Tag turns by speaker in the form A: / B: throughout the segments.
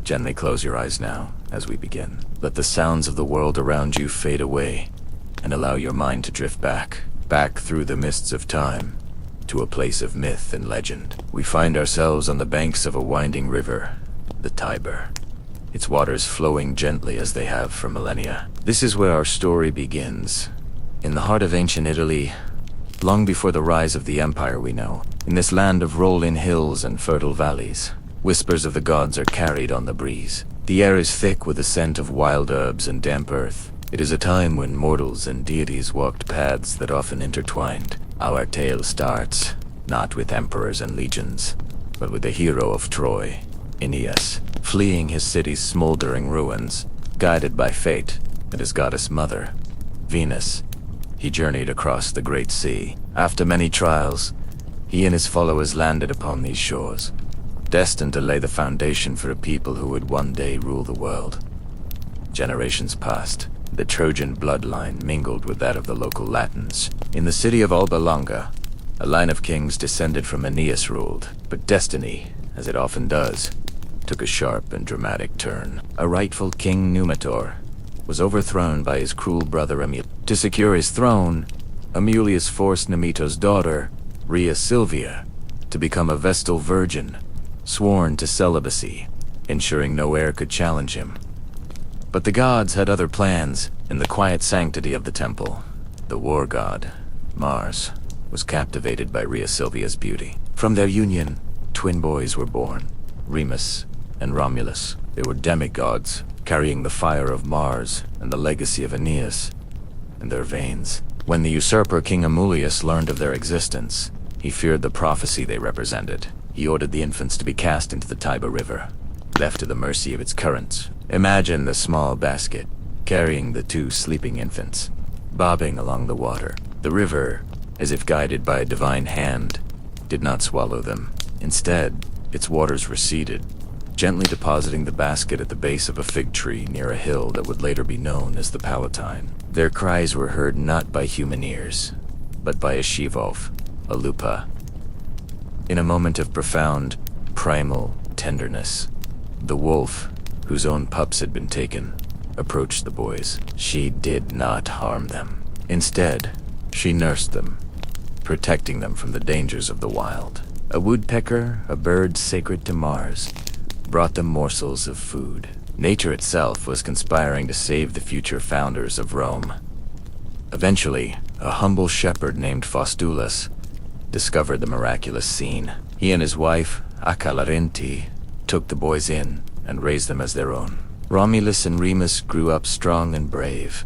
A: Gently close your eyes now, as we begin. Let the sounds of the world around you fade away, and allow your mind to drift back through the mists of time, to a place of myth and legend. We find ourselves on the banks of a winding river, the Tiber, its waters flowing gently as they have for millennia. This is where our story begins, in the heart of ancient Italy, long before the rise of the empire we know. In this land of rolling hills and fertile valleys, whispers of the gods are carried on the breeze. The air is thick with the scent of wild herbs and damp earth. It is a time when mortals and deities walked paths that often intertwined. Our tale starts, not with emperors and legions, but with the hero of Troy, Aeneas, fleeing his city's smoldering ruins, guided by fate and his goddess mother, Venus. He journeyed across the great sea. After many trials, he and his followers landed upon these shores, destined to lay the foundation for a people who would one day rule the world. Generations passed. The Trojan bloodline mingled with that of the local Latins. In the city of Alba Longa, a line of kings descended from Aeneas ruled, but destiny, as it often does, took a sharp and dramatic turn. A rightful king, Numitor, was overthrown by his cruel brother Amulius. To secure his throne, Amulius forced Numitor's daughter, Rhea Silvia, to become a Vestal virgin, sworn to celibacy, ensuring no heir could challenge him. But the gods had other plans. In the quiet sanctity of the temple, the war god, Mars, was captivated by Rhea Silvia's beauty. From their union, twin boys were born, Remus and Romulus. They were demigods, carrying the fire of Mars and the legacy of Aeneas in their veins. When the usurper King Amulius learned of their existence, he feared the prophecy they represented. He ordered the infants to be cast into the Tiber River, left to the mercy of its currents. Imagine the small basket, carrying the two sleeping infants, bobbing along the water. The river, as if guided by a divine hand, did not swallow them. Instead, its waters receded, gently depositing the basket at the base of a fig tree near a hill that would later be known as the Palatine. Their cries were heard not by human ears, but by a she-wolf, a lupa. In a moment of profound, primal tenderness, the wolf, whose own pups had been taken, approached the boys. She did not harm them. Instead, she nursed them, protecting them from the dangers of the wild. A woodpecker, a bird sacred to Mars, brought them morsels of food. Nature itself was conspiring to save the future founders of Rome. Eventually, a humble shepherd named Faustulus discovered the miraculous scene. He and his wife, Acalarinti, took the boys in and raised them as their own. Romulus and Remus grew up strong and brave,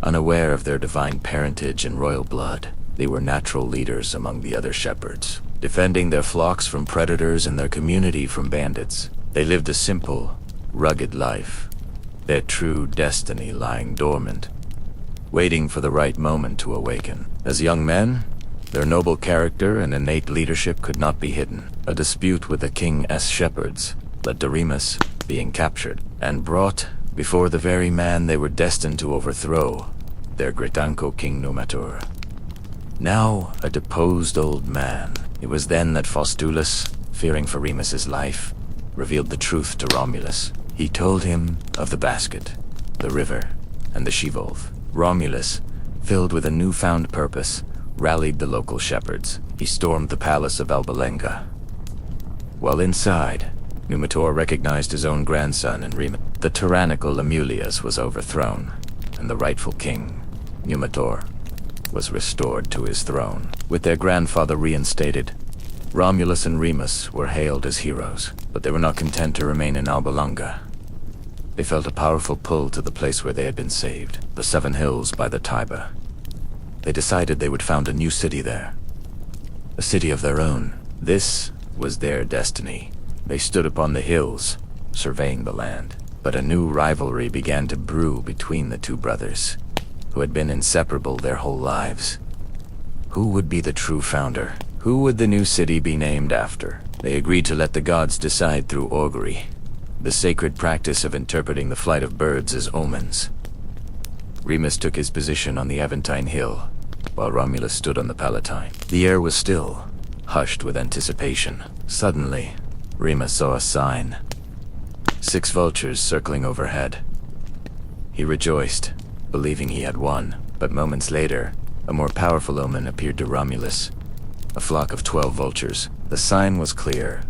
A: unaware of their divine parentage and royal blood. They were natural leaders among the other shepherds, defending their flocks from predators and their community from bandits. They lived a simple, rugged life, their true destiny lying dormant, waiting for the right moment to awaken. As young men, their noble character and innate leadership could not be hidden. A dispute with the king's shepherds led to Remus being captured and brought before the very man they were destined to overthrow, their great uncle King Numitor. Now a deposed old man, it was then that Faustulus, fearing for Remus's life, revealed the truth to Romulus. He told him of the basket, the river, and the she-wolf. Romulus, filled with a newfound purpose, rallied the local shepherds. He stormed the palace of Alba Longa. While inside, Numitor recognized his own grandson in Remus. The tyrannical Amulius was overthrown, and the rightful king, Numitor, was restored to his throne. With their grandfather reinstated, Romulus and Remus were hailed as heroes, but they were not content to remain in Alba Longa. They felt a powerful pull to the place where they had been saved, the 7 hills by the Tiber. They decided they would found a new city there, a city of their own. This was their destiny. They stood upon the hills, surveying the land. But a new rivalry began to brew between the two brothers, who had been inseparable their whole lives. Who would be the true founder? Who would the new city be named after? They agreed to let the gods decide through augury, the sacred practice of interpreting the flight of birds as omens. Remus took his position on the Aventine Hill, while Romulus stood on the Palatine. The air was still, hushed with anticipation. Suddenly, Remus saw a sign. 6 vultures circling overhead. He rejoiced, believing he had won, but moments later, a more powerful omen appeared to Romulus. A flock of 12 vultures. The sign was clear,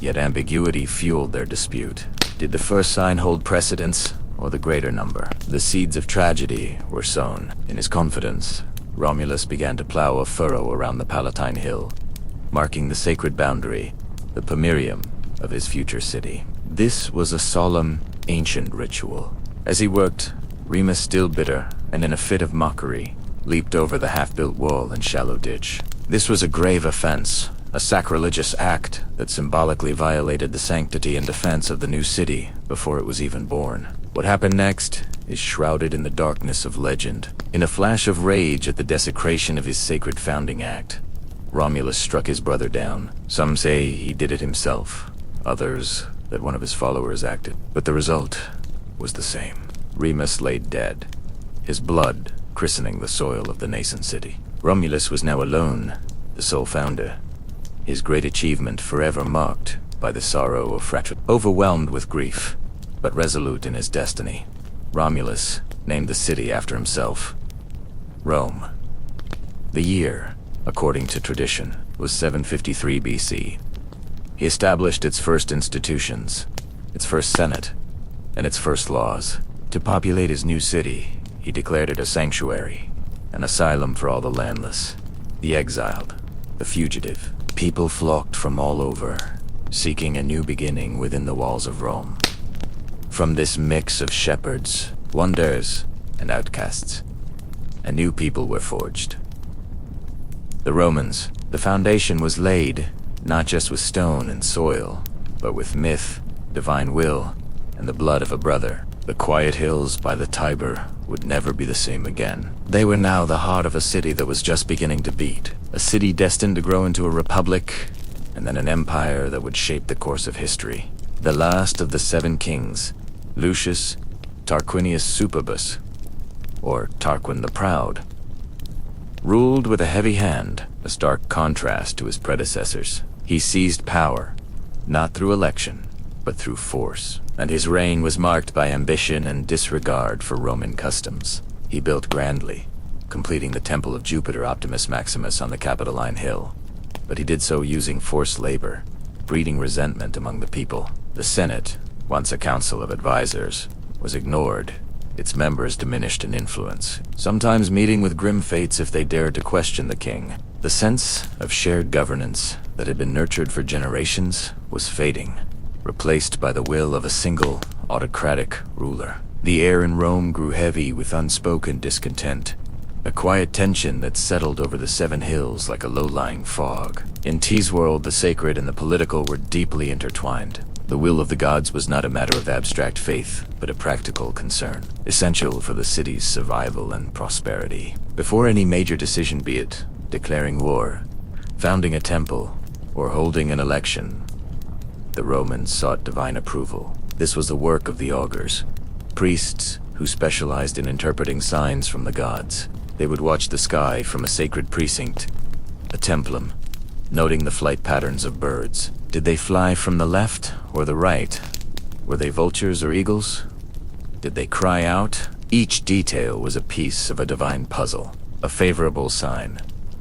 A: yet ambiguity fueled their dispute. Did the first sign hold precedence, or the greater number? The seeds of tragedy were sown. In his confidence, Romulus began to plow a furrow around the Palatine Hill, marking the sacred boundary, the pomerium of his future city. This was a solemn, ancient ritual. As he worked, Remus, still bitter, and in a fit of mockery, leaped over the half-built wall and shallow ditch. This was a grave offense, a sacrilegious act that symbolically violated the sanctity and defense of the new city before it was even born. What happened next is shrouded in the darkness of legend. In a flash of rage at the desecration of his sacred founding act, Romulus struck his brother down. Some say he did it himself, others that one of his followers acted. But the result was the same. Remus lay dead, his blood christening the soil of the nascent city. Romulus was now alone, the sole founder, his great achievement forever marked by the sorrow of fratricide. Overwhelmed with grief, but resolute in his destiny, Romulus named the city after himself, Rome. The year, according to tradition, was 753 BC. He established its first institutions, its first senate, and its first laws. To populate his new city, he declared it a sanctuary, an asylum for all the landless, the exiled, the fugitive. People flocked from all over, seeking a new beginning within the walls of Rome. From this mix of shepherds, wanderers, and outcasts, a new people were forged. The Romans. The foundation was laid, not just with stone and soil, but with myth, divine will, and the blood of a brother. The quiet hills by the Tiber would never be the same again. They were now the heart of a city that was just beginning to beat. A city destined to grow into a republic, and then an empire that would shape the course of history. The last of the 7 kings, Lucius Tarquinius Superbus, or Tarquin the Proud, ruled with a heavy hand, a stark contrast to his predecessors. He seized power, not through election, but through force, and his reign was marked by ambition and disregard for Roman customs. He built grandly, completing the Temple of Jupiter Optimus Maximus on the Capitoline Hill, but he did so using forced labor, breeding resentment among the people. The Senate, once a council of advisors, was ignored, its members diminished in influence, sometimes meeting with grim fates if they dared to question the king. The sense of shared governance that had been nurtured for generations was fading, replaced by the will of a single, autocratic ruler. The air in Rome grew heavy with unspoken discontent, a quiet tension that settled over the 7 hills like a low-lying fog. In T's world, the sacred and the political were deeply intertwined. The will of the gods was not a matter of abstract faith, but a practical concern, essential for the city's survival and prosperity. Before any major decision, be it declaring war, founding a temple, or holding an election, the Romans sought divine approval. This was the work of the augurs, priests who specialized in interpreting signs from the gods. They would watch the sky from a sacred precinct, a templum, noting the flight patterns of birds. Did they fly from the left or the right? Were they vultures or eagles? Did they cry out? Each detail was a piece of a divine puzzle. A favorable sign,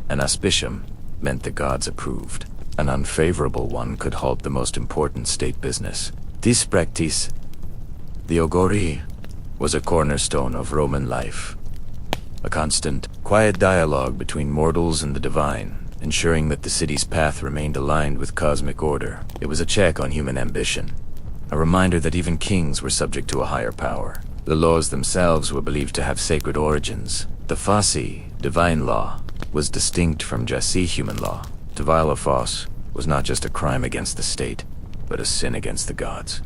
A: an auspicium, meant the gods approved. An unfavorable one could halt the most important state business. This practice, the auguri, was a cornerstone of Roman life. A constant, quiet dialogue between mortals and the divine, ensuring that the city's path remained aligned with cosmic order. It was a check on human ambition, a reminder that even kings were subject to a higher power. The laws themselves were believed to have sacred origins. The Fasci, divine law, was distinct from Jassi, human law. To violate a Fos was not just a crime against the state, but a sin against the gods.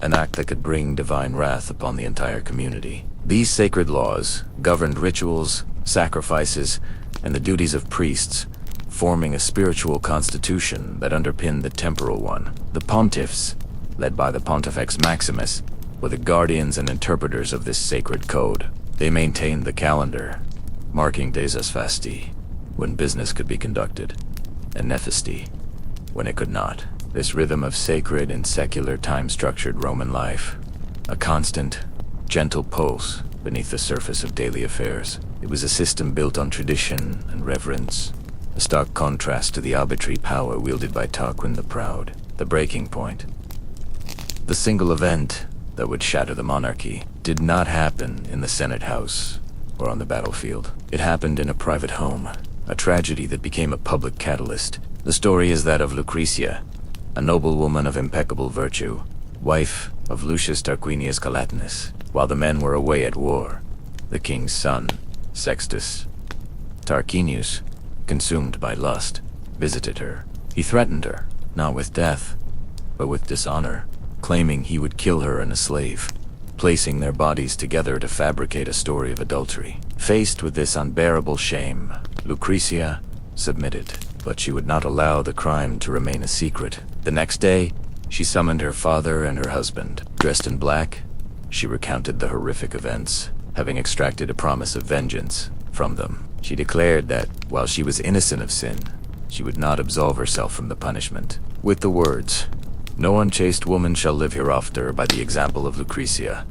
A: An act that could bring divine wrath upon the entire community. These sacred laws governed rituals, sacrifices, and the duties of priests, forming a spiritual constitution that underpinned the temporal one. The pontiffs, led by the Pontifex Maximus, were the guardians and interpreters of this sacred code. They maintained the calendar, marking Deus Fasti, when business could be conducted, and Nephesti, when it could not. this rhythm of sacred and secular time-structured Roman life. A constant, gentle pulse beneath the surface of daily affairs. It was a system built on tradition and reverence, a stark contrast to the arbitrary power wielded by Tarquin the Proud. The breaking point, the single event that would shatter the monarchy, did not happen in the Senate House or on the battlefield. It happened in a private home, a tragedy that became a public catalyst. The story is that of Lucretia, a noble woman of impeccable virtue, wife of Lucius Tarquinius Collatinus. While the men were away at war, the king's son, Sextus Tarquinius, consumed by lust, visited her. He threatened her, not with death, but with dishonor, claiming he would kill her and a slave, placing their bodies together to fabricate a story of adultery. Faced with this unbearable shame, Lucretia submitted, but she would not allow the crime to remain a secret. The next day, she summoned her father and her husband. Dressed in black, she recounted the horrific events, having extracted a promise of vengeance from them. She declared that, while she was innocent of sin, she would not absolve herself from the punishment. With the words, "No unchaste woman shall live hereafter," by the example of Lucretia,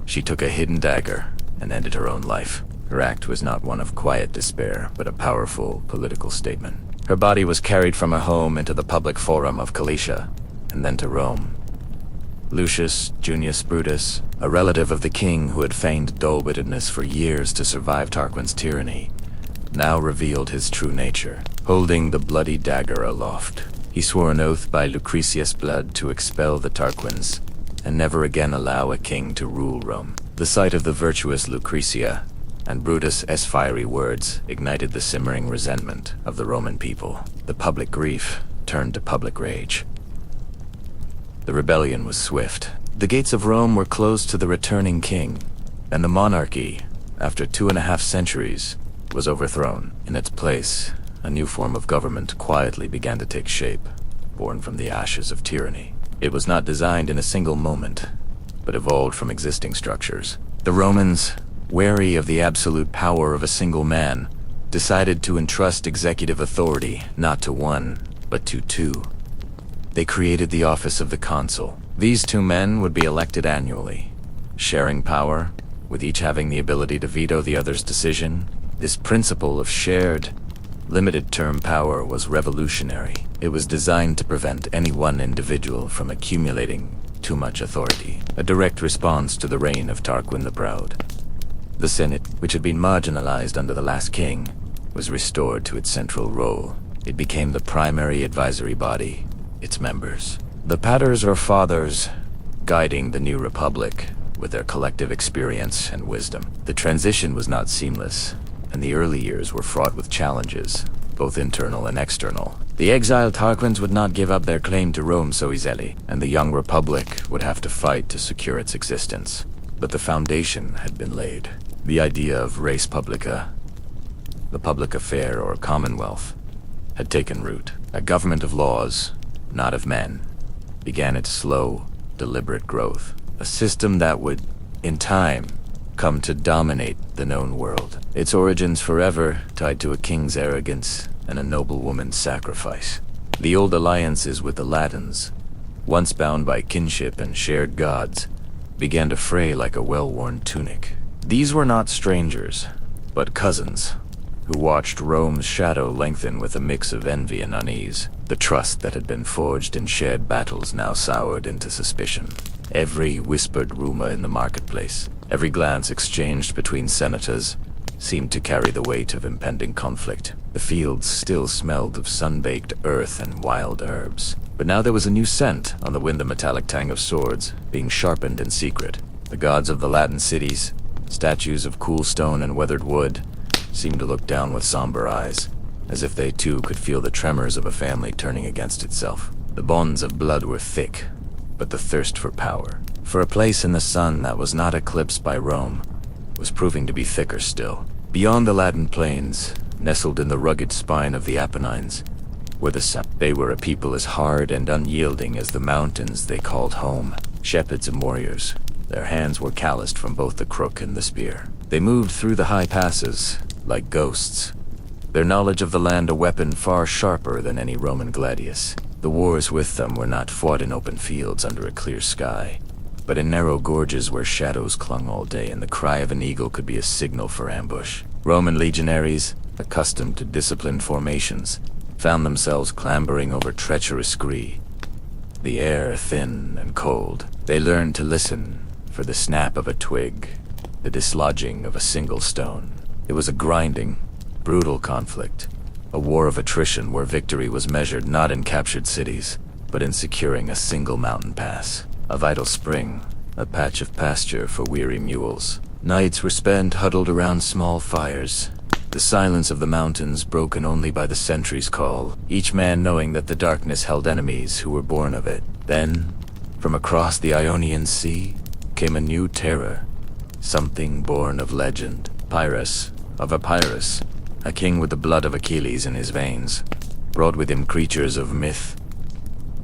A: she took a hidden dagger and ended her own life. Her act was not one of quiet despair, but a powerful political statement. Her body was carried from her home into the public forum of Cilicia, and then to Rome. Lucius Junius Brutus, a relative of the king who had feigned dull-wittedness for years to survive Tarquin's tyranny, now revealed his true nature. Holding the bloody dagger aloft, he swore an oath by Lucretia's blood to expel the Tarquins and never again allow a king to rule Rome. The sight of the virtuous Lucretia and Brutus' fiery words ignited the simmering resentment of the Roman people. The public grief turned to public rage. The rebellion was swift. The gates of Rome were closed to the returning king, and the monarchy, after 2.5 centuries, was overthrown. In its place, a new form of government quietly began to take shape, born from the ashes of tyranny. It was not designed in a single moment, but evolved from existing structures. The Romans, wary of the absolute power of a single man, decided to entrust executive authority not to one, but to two. They created the office of the consul. These 2 men would be elected annually, sharing power, with each having the ability to veto the other's decision. This principle of shared, limited-term power was revolutionary. It was designed to prevent any one individual from accumulating too much authority, a direct response to the reign of Tarquin the Proud. The Senate, which had been marginalized under the last king, was restored to its central role. It became the primary advisory body, its members, the patres or fathers, guiding the new republic with their collective experience and wisdom. The transition was not seamless, and the early years were fraught with challenges, both internal and external. The exiled Tarquins would not give up their claim to Rome so easily, and the young republic would have to fight to secure its existence. But the foundation had been laid. The idea of res publica, the public affair or commonwealth, had taken root. A government of laws, not of men, began its slow, deliberate growth. A system that would, in time, come to dominate the known world. Its origins forever tied to a king's arrogance and a noble woman's sacrifice. The old alliances with the Latins, once bound by kinship and shared gods, began to fray like a well-worn tunic. These were not strangers, but cousins, who watched Rome's shadow lengthen with a mix of envy and unease. The trust that had been forged in shared battles now soured into suspicion. Every whispered rumor in the marketplace, every glance exchanged between senators, seemed to carry the weight of impending conflict. The fields still smelled of sun-baked earth and wild herbs, but now there was a new scent on the wind, the metallic tang of swords being sharpened in secret. The gods of the Latin cities, statues of cool stone and weathered wood, seemed to look down with somber eyes, as if they too could feel the tremors of a family turning against itself. The bonds of blood were thick, but the thirst for power, for a place in the sun that was not eclipsed by Rome, was proving to be thicker still. Beyond the Latin plains, nestled in the rugged spine of the Apennines, were they were a people as hard and unyielding as the mountains they called home. Shepherds and warriors, their hands were calloused from both the crook and the spear. They moved through the high passes like ghosts, their knowledge of the land a weapon far sharper than any Roman gladius. The wars with them were not fought in open fields under a clear sky, but in narrow gorges where shadows clung all day and the cry of an eagle could be a signal for ambush. Roman legionaries, accustomed to disciplined formations, found themselves clambering over treacherous scree, the air thin and cold. They learned to listen for the snap of a twig, the dislodging of a single stone. It was a grinding, brutal conflict, a war of attrition where victory was measured not in captured cities, but in securing a single mountain pass, a vital spring, a patch of pasture for weary mules. Nights were spent huddled around small fires, the silence of the mountains broken only by the sentry's call, each man knowing that the darkness held enemies who were born of it. Then, from across the Ionian Sea, came a new terror, something born of legend. Pyrrhus, of Epirus, a king with the blood of Achilles in his veins, brought with him creatures of myth.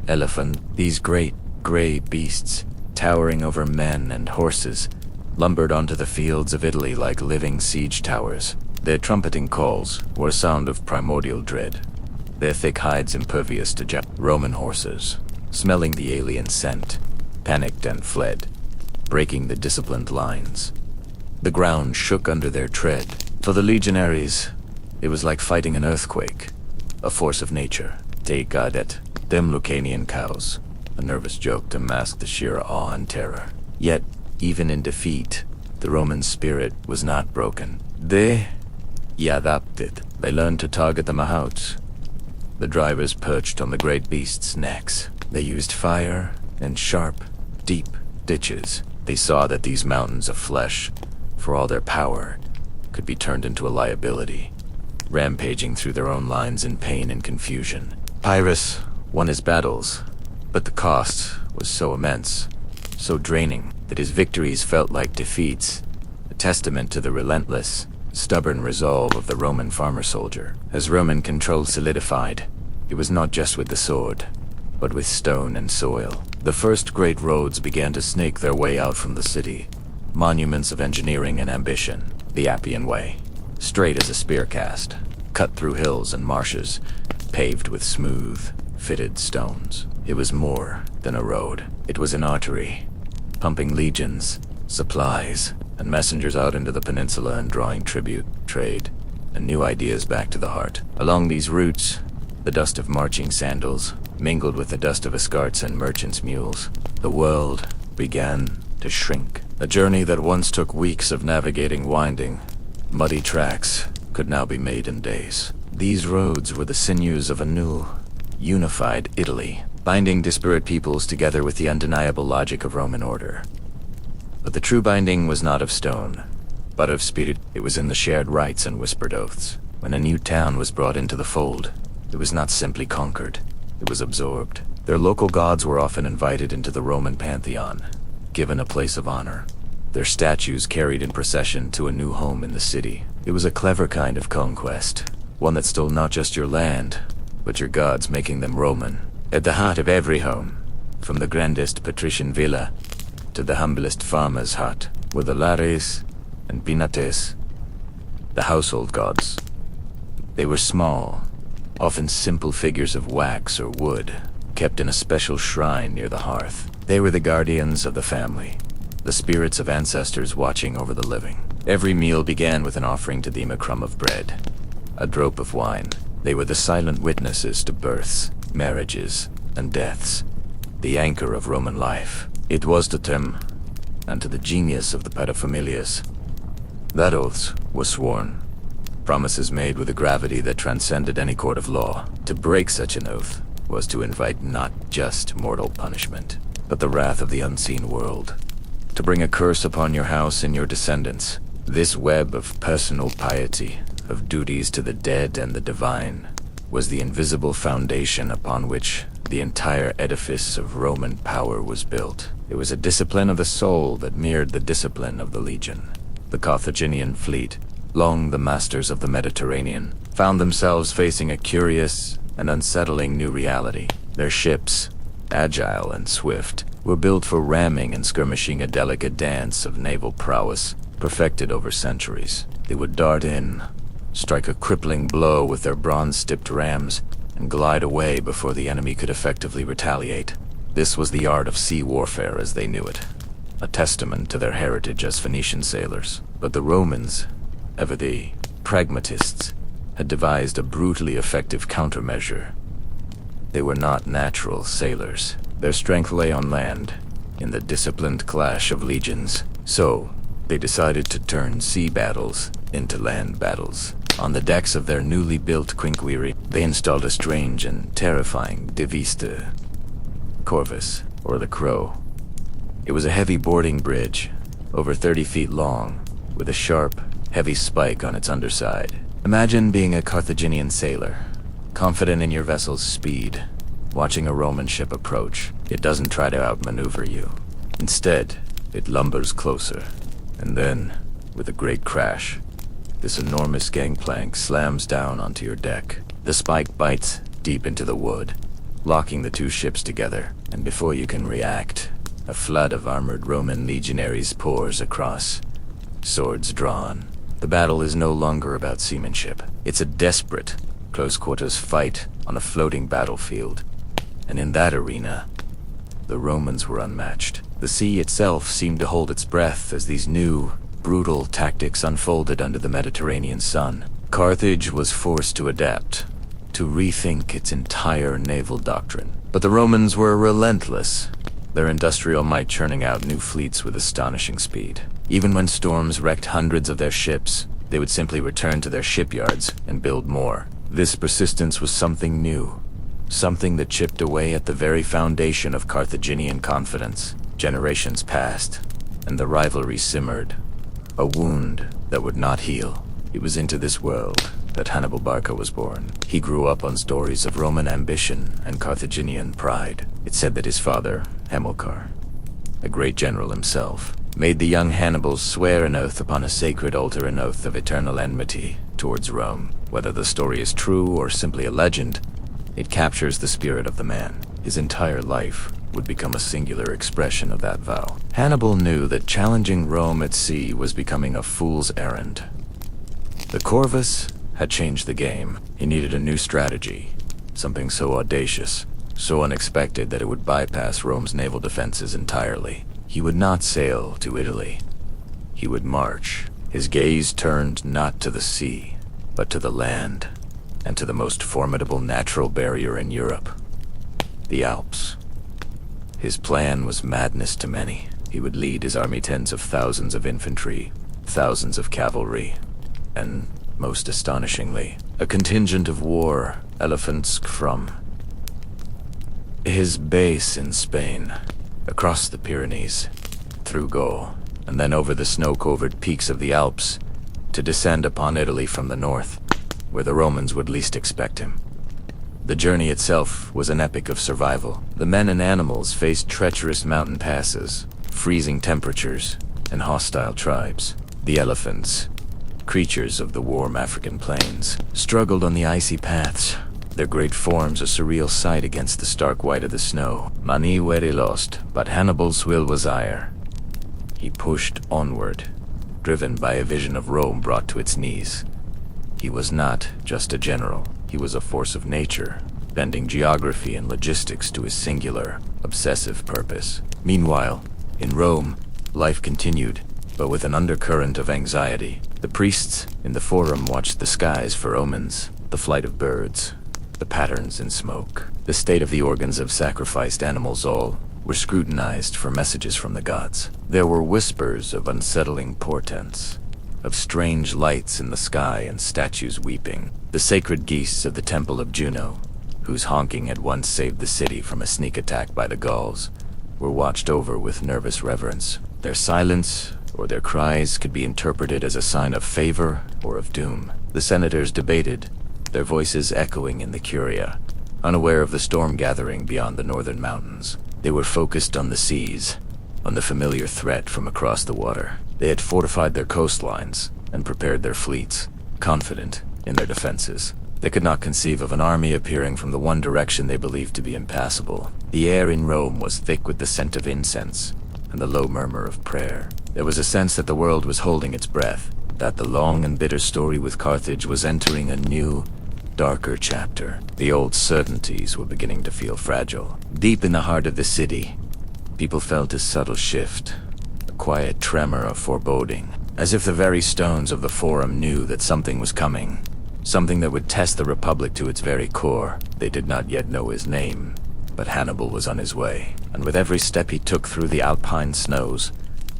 A: Elephant, these great, gray beasts, towering over men and horses, lumbered onto the fields of Italy like living siege towers. Their trumpeting calls were a sound of primordial dread, their thick hides impervious to Roman horses, smelling the alien scent, panicked and fled, breaking the disciplined lines. The ground shook under their tread. For the legionaries, it was like fighting an earthquake, a force of nature. Te cadet, them Lucanian cows, a nervous joke to mask the sheer awe and terror. Yet, even in defeat, the Roman spirit was not broken. They adapted. They learned to target the mahouts, the drivers perched on the great beasts' necks. They used fire and sharp, deep ditches. They saw that these mountains of flesh, for all their power, could be turned into a liability, rampaging through their own lines in pain and confusion. Pyrrhus won his battles, but the cost was so immense, so draining, that his victories felt like defeats, a testament to the relentless, stubborn resolve of the Roman farmer soldier. As Roman control solidified, it was not just with the sword, but with stone and soil. The first great roads began to snake their way out from the city, monuments of engineering and ambition. The Appian Way, straight as a spear cast, cut through hills and marshes, paved with smooth, fitted stones. It was more than a road. It was an artery, pumping legions, supplies, and messengers out into the peninsula and drawing tribute, trade, and new ideas back to the heart. Along these routes, the dust of marching sandals mingled with the dust of escarts and merchants' mules. The world began to shrink. A journey that once took weeks of navigating winding, muddy tracks could now be made in days. These roads were the sinews of a new, unified Italy, binding disparate peoples together with the undeniable logic of Roman order. But the true binding was not of stone, but of spirit. It was in the shared rites and whispered oaths. When a new town was brought into the fold, it was not simply conquered, it was absorbed. Their local gods were often invited into the Roman pantheon, given a place of honor, their statues carried in procession to a new home in the city. It was a clever kind of conquest, one that stole not just your land, but your gods, making them Roman. At the heart of every home, from the grandest patrician villa to the humblest farmer's hut, were the lares and penates, the household gods. They were small, often simple figures of wax or wood, kept in a special shrine near the hearth. They were the guardians of the family, the spirits of ancestors watching over the living. Every meal began with an offering to them, a crumb of bread, a drop of wine. They were the silent witnesses to births, marriages, and deaths, the anchor of Roman life. It was to them, and to the genius of the paterfamilias, that oaths were sworn, promises made with a gravity that transcended any court of law. To break such an oath was to invite not just mortal punishment, but the wrath of the unseen world, to bring a curse upon your house and your descendants. This web of personal piety, of duties to the dead and the divine, was the invisible foundation upon which the entire edifice of Roman power was built. It was a discipline of the soul that mirrored the discipline of the legion. The Carthaginian fleet, long the masters of the Mediterranean, found themselves facing a curious and unsettling new reality. Their ships, agile and swift, were built for ramming and skirmishing, a delicate dance of naval prowess perfected over centuries. They would dart in, strike a crippling blow with their bronze-tipped rams, and glide away before the enemy could effectively retaliate. This was the art of sea warfare as they knew it, a testament to their heritage as Phoenician sailors. But the Romans, ever the pragmatists, had devised a brutally effective countermeasure. They were not natural sailors. Their strength lay on land, in the disciplined clash of legions. So, they decided to turn sea battles into land battles. On the decks of their newly built quinquerie, they installed a strange and terrifying devista, corvus, or the crow. It was a heavy boarding bridge, over 30 feet long, with a sharp, heavy spike on its underside. Imagine being a Carthaginian sailor, confident in your vessel's speed, watching a Roman ship approach. It doesn't try to outmaneuver you. Instead, it lumbers closer, and then, with a great crash, this enormous gangplank slams down onto your deck. The spike bites deep into the wood, locking the two ships together, and before you can react, a flood of armored Roman legionaries pours across, swords drawn. The battle is no longer about seamanship. It's a desperate, close-quarters fight on a floating battlefield. And in that arena, the Romans were unmatched. The sea itself seemed to hold its breath as these new, brutal tactics unfolded under the Mediterranean sun. Carthage was forced to adapt, to rethink its entire naval doctrine. But the Romans were relentless, their industrial might churning out new fleets with astonishing speed. Even when storms wrecked hundreds of their ships, they would simply return to their shipyards and build more. This persistence was something new, something that chipped away at the very foundation of Carthaginian confidence. Generations passed, and the rivalry simmered, a wound that would not heal. It was into this world that Hannibal Barca was born. He grew up on stories of Roman ambition and Carthaginian pride. It said that his father, Hamilcar, a great general himself, made the young Hannibal swear an oath upon a sacred altar, an oath of eternal enmity towards Rome. Whether the story is true or simply a legend, it captures the spirit of the man. His entire life would become a singular expression of that vow. Hannibal knew that challenging Rome at sea was becoming a fool's errand. The corvus had changed the game. He needed a new strategy, something so audacious, so unexpected that it would bypass Rome's naval defenses entirely. He would not sail to Italy. He would march, his gaze turned not to the sea, but to the land, and to the most formidable natural barrier in Europe, the Alps. His plan was madness to many. He would lead his army tens of thousands of infantry, thousands of cavalry, and, most astonishingly, a contingent of war elephants from his base in Spain, across the Pyrenees, through Gaul, and then over the snow-covered peaks of the Alps, to descend upon Italy from the north, where the Romans would least expect him. The journey itself was an epic of survival. The men and animals faced treacherous mountain passes, freezing temperatures, and hostile tribes. The elephants, creatures of the warm African plains, struggled on the icy paths, their great forms a surreal sight against the stark white of the snow. Mani were lost, but Hannibal's will was higher. He pushed onward, driven by a vision of Rome brought to its knees. He was not just a general. He was a force of nature, bending geography and logistics to his singular, obsessive purpose. Meanwhile, in Rome, life continued, but with an undercurrent of anxiety. The priests in the forum watched the skies for omens, the flight of birds, the patterns in smoke. The state of the organs of sacrificed animals all were scrutinized for messages from the gods. There were whispers of unsettling portents, of strange lights in the sky and statues weeping. The sacred geese of the temple of Juno, whose honking had once saved the city from a sneak attack by the Gauls, were watched over with nervous reverence. Their silence or their cries could be interpreted as a sign of favor or of doom. The senators debated, their voices echoing in the Curia, unaware of the storm gathering beyond the northern mountains. They were focused on the seas, on the familiar threat from across the water. They had fortified their coastlines and prepared their fleets, confident in their defenses. They could not conceive of an army appearing from the one direction they believed to be impassable. The air in Rome was thick with the scent of incense and the low murmur of prayer. There was a sense that the world was holding its breath, that the long and bitter story with Carthage was entering a new, darker chapter. The old certainties were beginning to feel fragile. Deep in the heart of the city, people felt a subtle shift, a quiet tremor of foreboding, as if the very stones of the Forum knew that something was coming, something that would test the Republic to its very core. They did not yet know his name, but Hannibal was on his way, and with every step he took through the Alpine snows,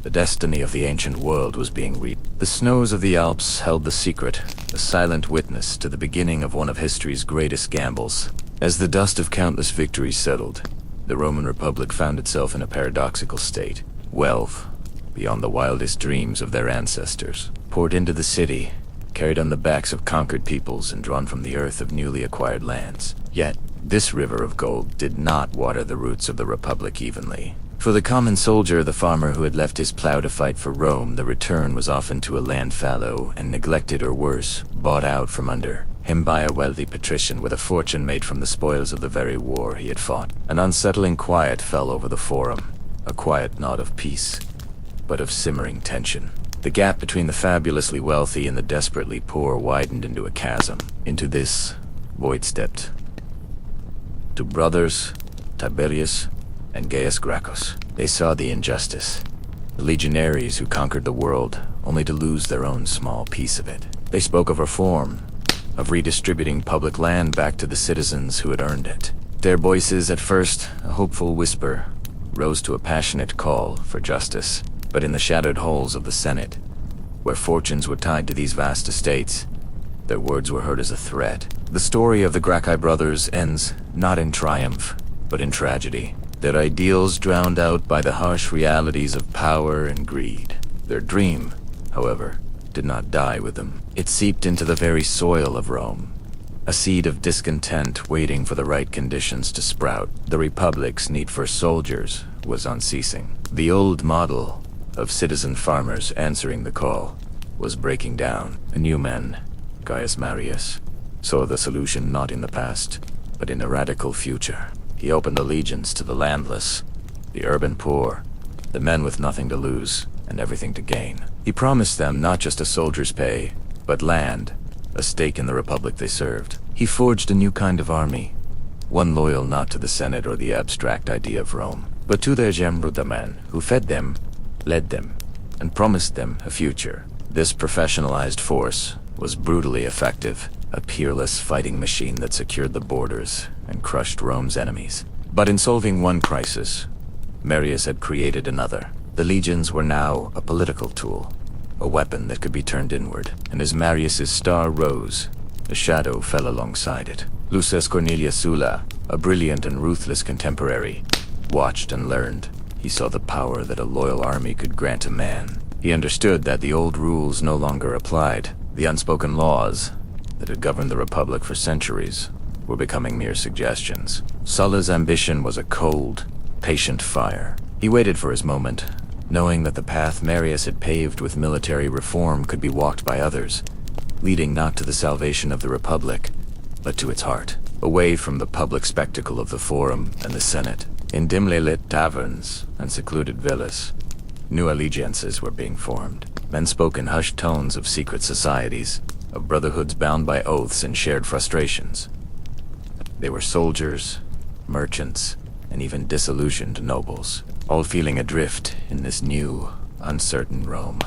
A: the destiny of the ancient world was being reaped. The snows of the Alps held the secret, a silent witness to the beginning of one of history's greatest gambles. As the dust of countless victories settled, the Roman Republic found itself in a paradoxical state. Wealth, beyond the wildest dreams of their ancestors, poured into the city, carried on the backs of conquered peoples and drawn from the earth of newly acquired lands. Yet, this river of gold did not water the roots of the Republic evenly. For the common soldier, the farmer who had left his plow to fight for Rome, the return was often to a land fallow and neglected, or worse, bought out from under him by a wealthy patrician with a fortune made from the spoils of the very war he had fought. An unsettling quiet fell over the Forum, a quiet not of peace, but of simmering tension. The gap between the fabulously wealthy and the desperately poor widened into a chasm. Into this void stepped two brothers, Tiberius and Gaius Gracchus. They saw the injustice, the legionaries who conquered the world only to lose their own small piece of it. They spoke of reform, of redistributing public land back to the citizens who had earned it. Their voices, at first a hopeful whisper, rose to a passionate call for justice. But in the shattered halls of the Senate, where fortunes were tied to these vast estates, their words were heard as a threat. The story of the Gracchi brothers ends not in triumph, but in tragedy. Their ideals drowned out by the harsh realities of power and greed. Their dream, however, did not die with them. It seeped into the very soil of Rome, a seed of discontent waiting for the right conditions to sprout. The Republic's need for soldiers was unceasing. The old model of citizen farmers answering the call was breaking down. A new man, Gaius Marius, saw the solution not in the past, but in a radical future. He opened allegiance to the landless, the urban poor, the men with nothing to lose and everything to gain. He promised them not just a soldier's pay, but land, a stake in the republic they served. He forged a new kind of army, one loyal not to the Senate or the abstract idea of Rome, but to their Gemrudaman, who fed them, led them, and promised them a future. This professionalized force was brutally effective, a peerless fighting machine that secured the borders and crushed Rome's enemies. But in solving one crisis, Marius had created another. The legions were now a political tool, a weapon that could be turned inward, and as Marius's star rose, a shadow fell alongside it. Lucius Cornelius Sulla, a brilliant and ruthless contemporary, watched and learned. He saw the power that a loyal army could grant a man. He understood that the old rules no longer applied. The unspoken laws that had governed the Republic for centuries were becoming mere suggestions. Sulla's ambition was a cold, patient fire. He waited for his moment, knowing that the path Marius had paved with military reform could be walked by others, leading not to the salvation of the Republic, but to its heart, away from the public spectacle of the Forum and the Senate. In dimly lit taverns and secluded villas, new allegiances were being formed. Men spoke in hushed tones of secret societies, of brotherhoods bound by oaths and shared frustrations. They were soldiers, merchants, and even disillusioned nobles, all feeling adrift in this new, uncertain Rome.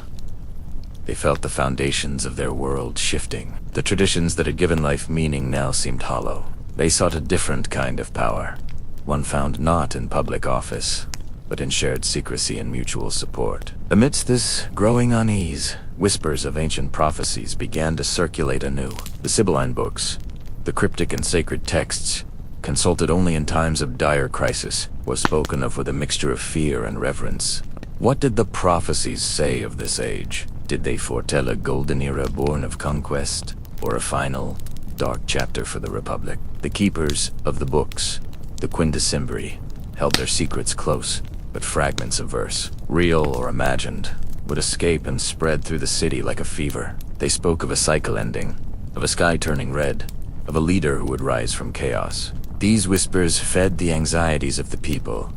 A: They felt the foundations of their world shifting. The traditions that had given life meaning now seemed hollow. They sought a different kind of power, one found not in public office, but in shared secrecy and mutual support. Amidst this growing unease, whispers of ancient prophecies began to circulate anew. The Sibylline books, the cryptic and sacred texts, consulted only in times of dire crisis, was spoken of with a mixture of fear and reverence. What did the prophecies say of this age? Did they foretell a golden era born of conquest, or a final, dark chapter for the Republic? The keepers of the books, the quindecimbri, held their secrets close, but fragments of verse, real or imagined, would escape and spread through the city like a fever. They spoke of a cycle ending, of a sky turning red, of a leader who would rise from chaos. These whispers fed the anxieties of the people,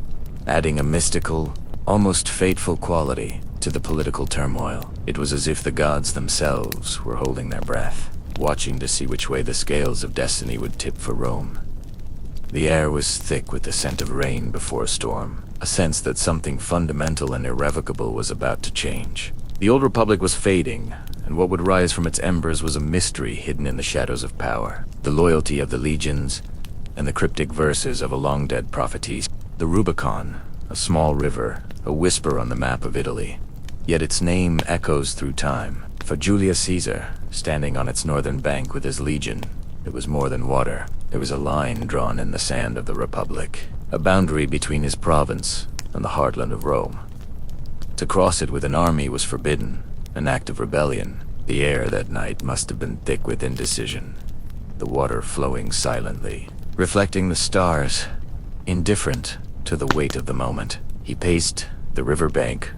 A: adding a mystical, almost fateful quality to the political turmoil. It was as if the gods themselves were holding their breath. watching to see which way the scales of destiny would tip for Rome. The air was thick with the scent of rain before a storm, a sense that something fundamental and irrevocable was about to change. The old republic was fading, and what would rise from its embers was a mystery hidden in the shadows of power. The loyalty of the legions, and the cryptic verses of a long-dead prophetess. The Rubicon, a small river, a whisper on the map of Italy. Yet its name echoes through time. For Julius Caesar, standing on its northern bank with his legion, it was more than water. It was a line drawn in the sand of the Republic, a boundary between his province and the heartland of Rome. To cross it with an army was forbidden, an act of rebellion. The air that night must have been thick with indecision, the water flowing silently, reflecting the stars, indifferent to the weight of the moment. He paced the riverbank,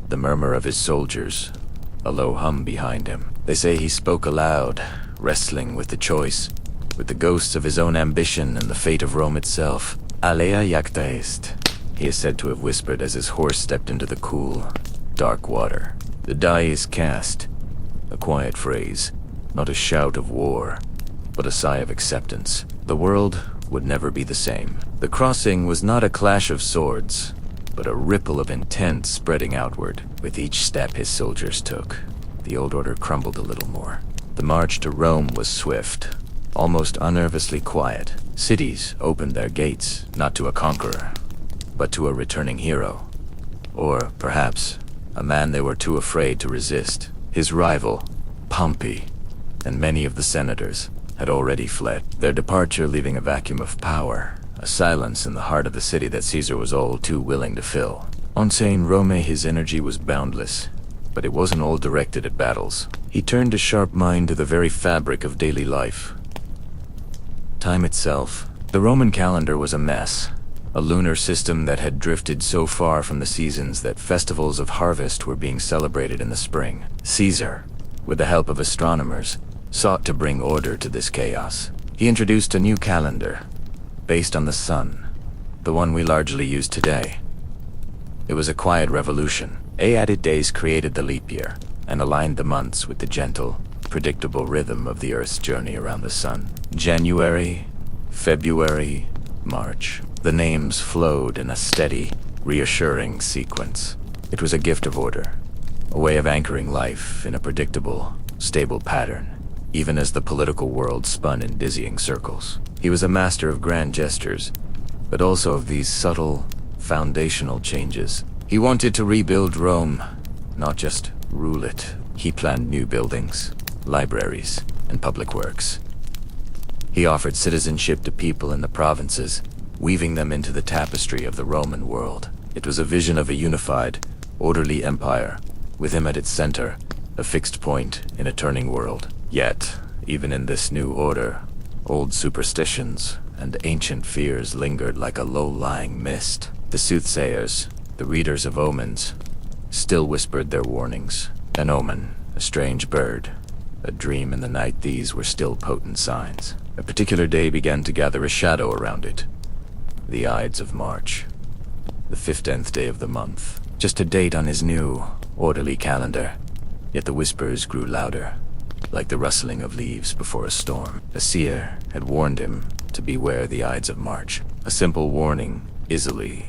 A: the murmur of his soldiers, a low hum behind him. They say he spoke aloud, wrestling with the choice, with the ghosts of his own ambition and the fate of Rome itself. Alea jacta est, he is said to have whispered as his horse stepped into the cool, dark water. The die is cast, a quiet phrase, not a shout of war, but a sigh of acceptance. The world would never be the same. The crossing was not a clash of swords, but a ripple of intent spreading outward. With each step his soldiers took, the old order crumbled a little more. The march to Rome was swift, almost unnervously quiet. Cities opened their gates, not to a conqueror, but to a returning hero. Or, perhaps, a man they were too afraid to resist. His rival, Pompey, and many of the senators had already fled, their departure leaving a vacuum of power, a silence in the heart of the city that Caesar was all too willing to fill. On saying Rome, his energy was boundless, but it wasn't all directed at battles. He turned a sharp mind to the very fabric of daily life. Time itself. The Roman calendar was a mess, a lunar system that had drifted so far from the seasons that festivals of harvest were being celebrated in the spring. Caesar, with the help of astronomers, sought to bring order to this chaos. He introduced a new calendar, based on the sun, the one we largely use today. It was a quiet revolution. 8 added days created the leap year, and aligned the months with the gentle, predictable rhythm of the Earth's journey around the sun. January, February, March. The names flowed in a steady, reassuring sequence. It was a gift of order, a way of anchoring life in a predictable, stable pattern, even as the political world spun in dizzying circles. He was a master of grand gestures, but also of these subtle, foundational changes. He wanted to rebuild Rome, not just rule it. He planned new buildings, libraries, and public works. He offered citizenship to people in the provinces, weaving them into the tapestry of the Roman world. It was a vision of a unified, orderly empire, with him at its center, a fixed point in a turning world. Yet, even in this new order, old superstitions and ancient fears lingered like a low-lying mist. The soothsayers, the readers of omens, still whispered their warnings. An omen, a strange bird, a dream in the night, these were still potent signs. A particular day began to gather a shadow around it. The Ides of March, the 15th day of the month. Just a date on his new, orderly calendar. Yet the whispers grew louder, like the rustling of leaves before a storm. A seer had warned him to beware the Ides of March. A simple warning, easily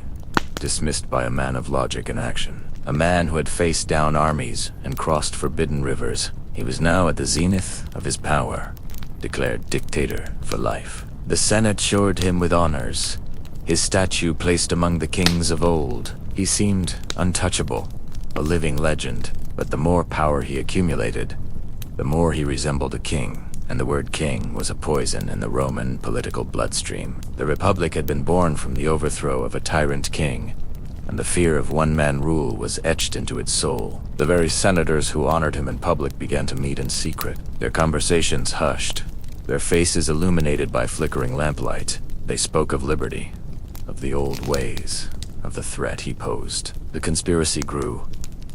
A: dismissed by a man of logic and action. A man who had faced down armies and crossed forbidden rivers. He was now at the zenith of his power, declared dictator for life. The Senate showered him with honors, his statue placed among the kings of old. He seemed untouchable, a living legend, but the more power he accumulated, the more he resembled a king, and the word king was a poison in the Roman political bloodstream. The Republic had been born from the overthrow of a tyrant king, and the fear of one-man rule was etched into its soul. The very senators who honored him in public began to meet in secret, their conversations hushed, their faces illuminated by flickering lamplight. They spoke of liberty, of the old ways, of the threat he posed. The conspiracy grew,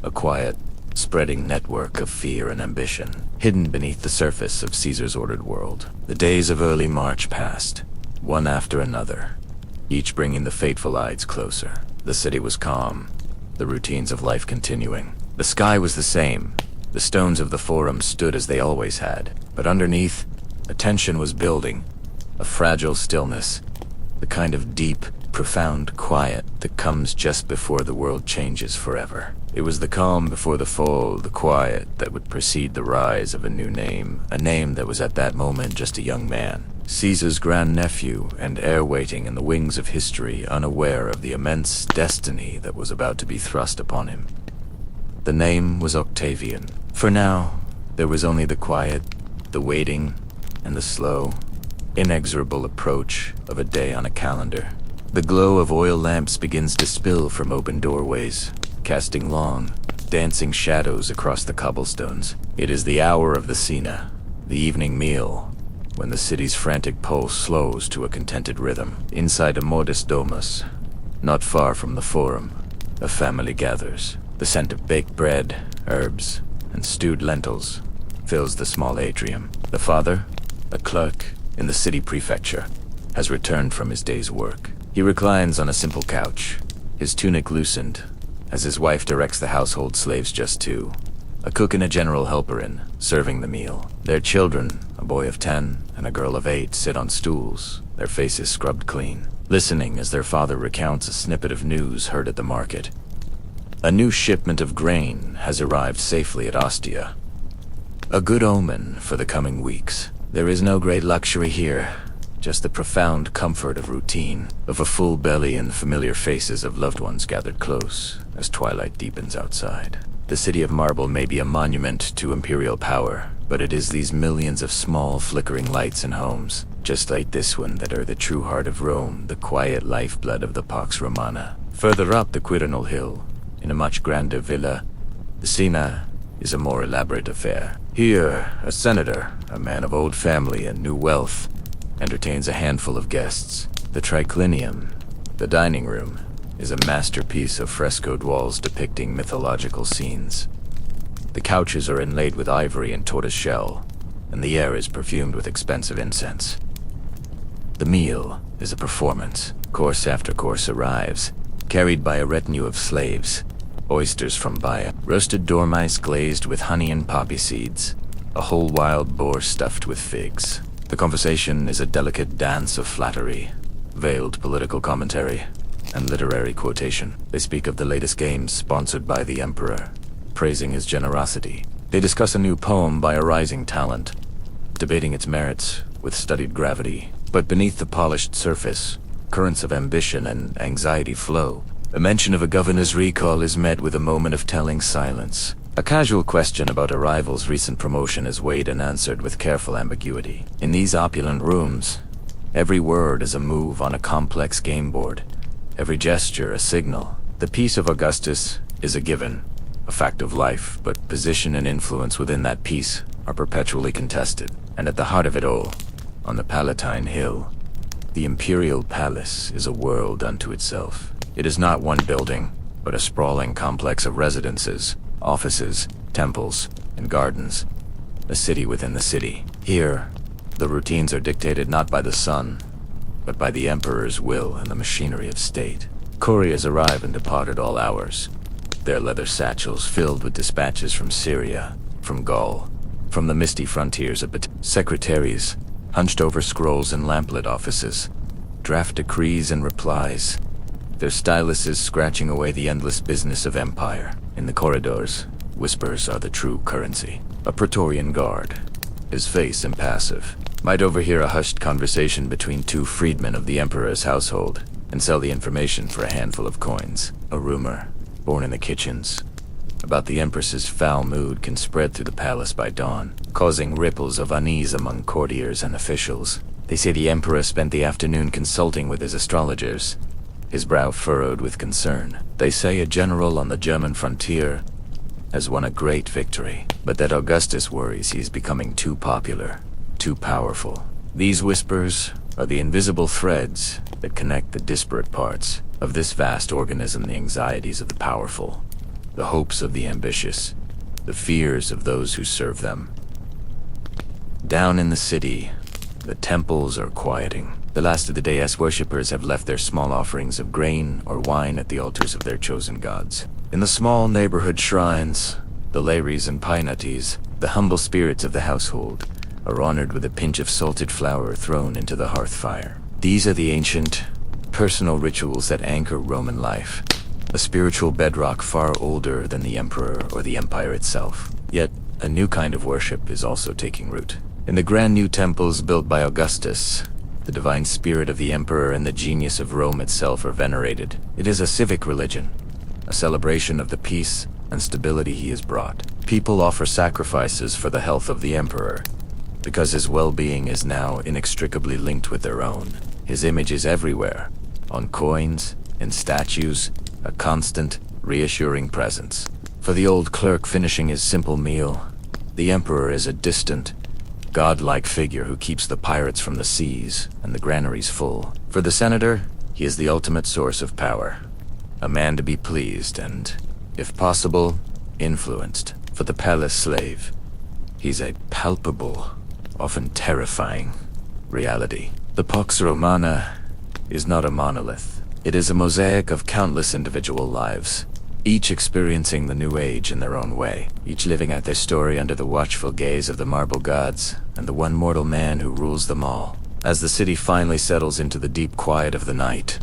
A: a quiet, spreading network of fear and ambition, hidden beneath the surface of Caesar's ordered world. The days of early March passed, one after another, each bringing the fateful Ides closer. The city was calm, the routines of life continuing. The sky was the same, The stones of the forum stood as they always had, but underneath, a tension was building, a fragile stillness, the kind of deep, profound quiet that comes just before the world changes forever. It was the calm before the fall, the quiet that would precede the rise of a new name, a name that was at that moment just a young man, Caesar's grandnephew and heir waiting in the wings of history, unaware of the immense destiny that was about to be thrust upon him. The name was Octavian. For now, there was only the quiet, the waiting, and the slow, inexorable approach of a day on a calendar. The glow of oil lamps begins to spill from open doorways, casting long, dancing shadows across the cobblestones. It is the hour of the cena, the evening meal, when the city's frantic pulse slows to a contented rhythm. Inside a modest domus, not far from the forum, a family gathers. The scent of baked bread, herbs, and stewed lentils fills the small atrium. The father, a clerk in the city prefecture, has returned from his day's work. He reclines on a simple couch, his tunic loosened, as his wife directs the household slaves, just two, a cook and a general helper in, serving the meal. Their children, a boy of 10 and a girl of 8, sit on stools, their faces scrubbed clean, listening as their father recounts a snippet of news heard at the market. A new shipment of grain has arrived safely at Ostia. A good omen for the coming weeks. There is no great luxury here, just the profound comfort of routine, of a full belly and familiar faces of loved ones gathered close as twilight deepens outside. The city of marble may be a monument to imperial power, but it is these millions of small flickering lights in homes, just like this one, that are the true heart of Rome, the quiet lifeblood of the Pax Romana. Further up the Quirinal hill, in a much grander villa, the cena is a more elaborate affair. Here, a senator, a man of old family and new wealth, entertains a handful of guests. The triclinium, the dining room, is a masterpiece of frescoed walls depicting mythological scenes. The couches are inlaid with ivory and tortoiseshell, and the air is perfumed with expensive incense. The meal is a performance. Course after course arrives, carried by a retinue of slaves. Oysters from Baia, roasted dormice glazed with honey and poppy seeds, a whole wild boar stuffed with figs. The conversation is a delicate dance of flattery, veiled political commentary, and literary quotation. They speak of the latest games sponsored by the emperor, praising his generosity. They discuss a new poem by a rising talent, debating its merits with studied gravity. But beneath the polished surface, currents of ambition and anxiety flow. A mention of a governor's recall is met with a moment of telling silence. A casual question about a rival's recent promotion is weighed and answered with careful ambiguity. In these opulent rooms, every word is a move on a complex game board, every gesture a signal. The peace of Augustus is a given, a fact of life, but position and influence within that peace are perpetually contested. And at the heart of it all, on the Palatine Hill, the imperial palace is a world unto itself. It is not one building, but a sprawling complex of residences, offices, temples, and gardens. A city within the city. Here, the routines are dictated not by the sun, but by the emperor's will and the machinery of state. Couriers arrive and depart at all hours, their leather satchels filled with dispatches from Syria, from Gaul, from the misty frontiers of secretaries, hunched over scrolls in lamplit offices, draft decrees and replies, their styluses scratching away the endless business of empire. In the corridors, whispers are the true currency. A Praetorian guard, his face impassive, might overhear a hushed conversation between two freedmen of the emperor's household and sell the information for a handful of coins. A rumor, born in the kitchens, about the empress's foul mood can spread through the palace by dawn, causing ripples of unease among courtiers and officials. They say the emperor spent the afternoon consulting with his astrologers, his brow furrowed with concern. They say a general on the German frontier has won a great victory, but that Augustus worries he is becoming too popular, too powerful. These whispers are the invisible threads that connect the disparate parts of this vast organism, the anxieties of the powerful, the hopes of the ambitious, the fears of those who serve them. Down in the city, the temples are quieting. The last of the day's worshippers have left their small offerings of grain or wine at the altars of their chosen gods. In the small neighborhood shrines, The Lares and Peinates, the humble spirits of the household, are honored with a pinch of salted flour thrown into the hearth fire. These are the ancient, personal rituals that anchor Roman life, a spiritual bedrock far older than the emperor or the empire itself. Yet, a new kind of worship is also taking root. In the grand new temples built by Augustus, the divine spirit of the emperor and the genius of Rome itself are venerated. It is a civic religion, a celebration of the peace and stability he has brought. People offer sacrifices for the health of the emperor, because his well-being is now inextricably linked with their own. His image is everywhere, on coins, in statues, a constant, reassuring presence. For the old clerk finishing his simple meal, the emperor is a distant, godlike figure who keeps the pirates from the seas and the granaries full. For the senator, he is the ultimate source of power, a man to be pleased and, if possible, influenced. For the palace slave, he's a palpable, often terrifying reality. The Pax Romana is not a monolith. It is a mosaic of countless individual lives, each experiencing the new age in their own way, each living out their story under the watchful gaze of the marble gods and the one mortal man who rules them all. As the city finally settles into the deep quiet of the night,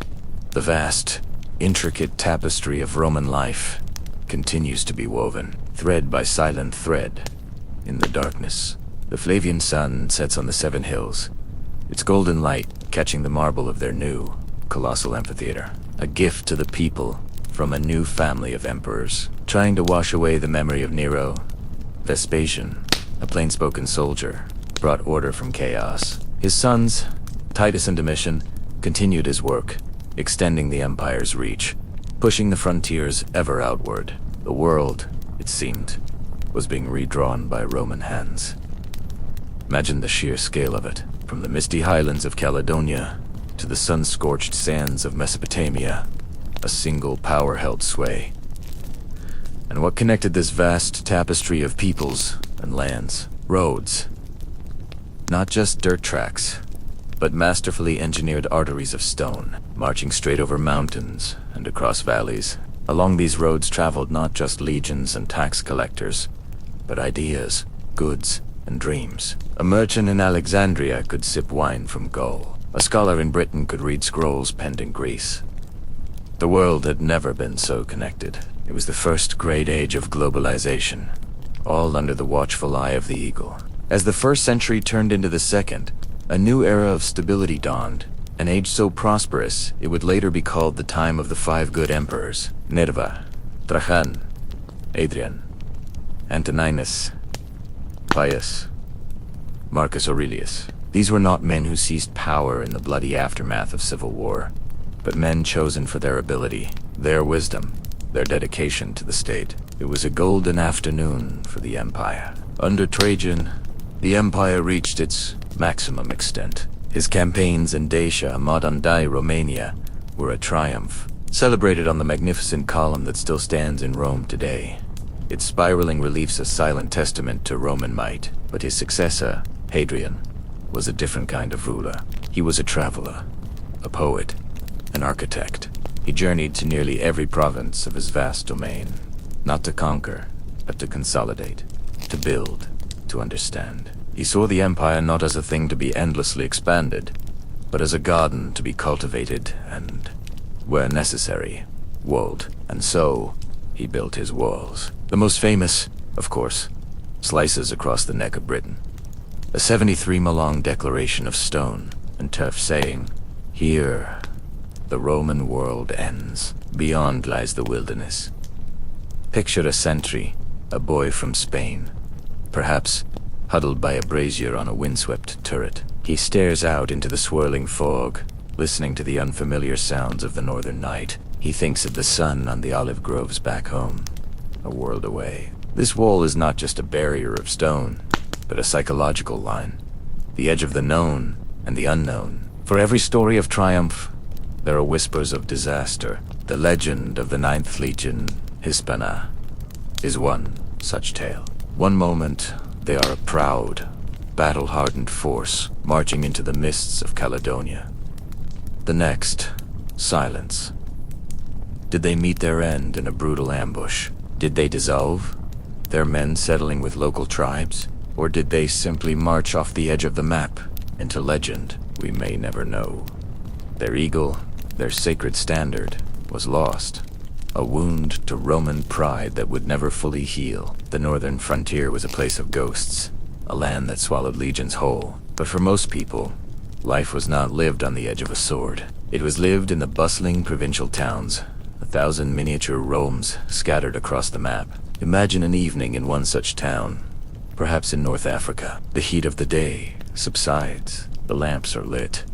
A: the vast, intricate tapestry of Roman life continues to be woven, thread by silent thread, in the darkness. The Flavian sun sets on the 7 hills, its golden light catching the marble of their new, colossal amphitheater, a gift to the people from a new family of emperors, trying to wash away the memory of Nero. Vespasian, a plain-spoken soldier, brought order from chaos. His sons, Titus and Domitian, continued his work, extending the empire's reach, pushing the frontiers ever outward. The world, it seemed, was being redrawn by Roman hands. Imagine the sheer scale of it, from the misty highlands of Caledonia to the sun-scorched sands of Mesopotamia. A single power held sway. And what connected this vast tapestry of peoples and lands? Roads. Not just dirt tracks, but masterfully engineered arteries of stone, marching straight over mountains and across valleys. Along these roads traveled not just legions and tax collectors, but ideas, goods, and dreams. A merchant in Alexandria could sip wine from Gaul. A scholar in Britain could read scrolls penned in Greece. The world had never been so connected. It was the first great age of globalization, all under the watchful eye of the eagle. As the first century turned into the second, a new era of stability dawned, an age so prosperous it would later be called the time of the 5 good emperors: Nerva, Trajan, Adrian, Antoninus, Pius, Marcus Aurelius. These were not men who seized power in the bloody aftermath of civil war, but men chosen for their ability, their wisdom, their dedication to the state. It was a golden afternoon for the empire. Under Trajan, the empire reached its maximum extent. His campaigns in Dacia, modern-day Romania, were a triumph, celebrated on the magnificent column that still stands in Rome today. Its spiraling reliefs a silent testament to Roman might, but his successor, Hadrian, was a different kind of ruler. He was a traveler, a poet, an architect. He journeyed to nearly every province of his vast domain, not to conquer, but to consolidate, to build, to understand. He saw the empire not as a thing to be endlessly expanded, but as a garden to be cultivated and, where necessary, walled. And so, he built his walls. The most famous, of course, slices across the neck of Britain. A 73-mile-long declaration of stone and turf saying, "Here, the Roman world ends. Beyond lies the wilderness." Picture a sentry, a boy from Spain, perhaps huddled by a brazier on a windswept turret. He stares out into the swirling fog, listening to the unfamiliar sounds of the northern night. He thinks of the sun on the olive groves back home, a world away. This wall is not just a barrier of stone, but a psychological line, the edge of the known and the unknown. For every story of triumph, there are whispers of disaster. The legend of the 9th Legion, Hispana, is one such tale. One moment, they are a proud, battle-hardened force marching into the mists of Caledonia. The next, silence. Did they meet their end in a brutal ambush? Did they dissolve? Their men settling with local tribes? Or did they simply march off the edge of the map into legend? We may never know. Their eagle, their sacred standard, was lost. A wound to Roman pride that would never fully heal. The northern frontier was a place of ghosts, a land that swallowed legions whole. But for most people, life was not lived on the edge of a sword. It was lived in the bustling provincial towns, 1,000 miniature Romes scattered across the map. Imagine an evening in one such town, perhaps in North Africa. The heat of the day subsides. The lamps are lit.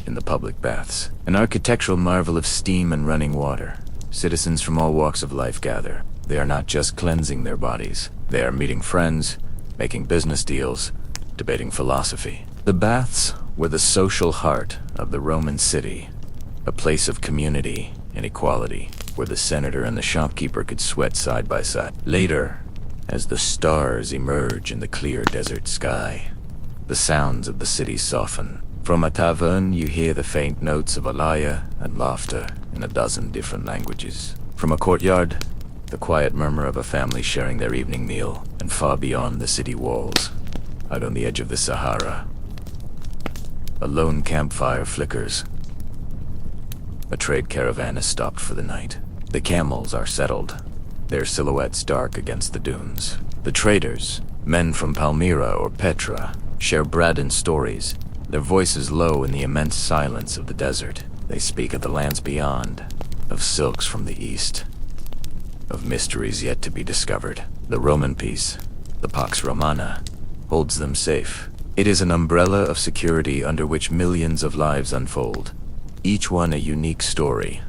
A: In the public baths, an architectural marvel of steam and running water. Citizens from all walks of life gather. They are not just cleansing their bodies. They are meeting friends, making business deals, debating philosophy. The baths were the social heart of the Roman city, a place of community and equality, where the senator and the shopkeeper could sweat side by side. Later, as the stars emerge in the clear desert sky, the sounds of the city soften. From a tavern, you hear the faint notes of a lyre and laughter in a dozen different languages. From a courtyard, the quiet murmur of a family sharing their evening meal. And far beyond the city walls, out on the edge of the Sahara, a lone campfire flickers. A trade caravan is stopped for the night. The camels are settled, their silhouettes dark against the dunes. The traders, men from Palmyra or Petra, share bread and stories, their voices low in the immense silence of the desert. They speak of the lands beyond, of silks from the east, of mysteries yet to be discovered. The Roman peace, the Pax Romana, holds them safe. It is an umbrella of security under which millions of lives unfold, each one a unique story,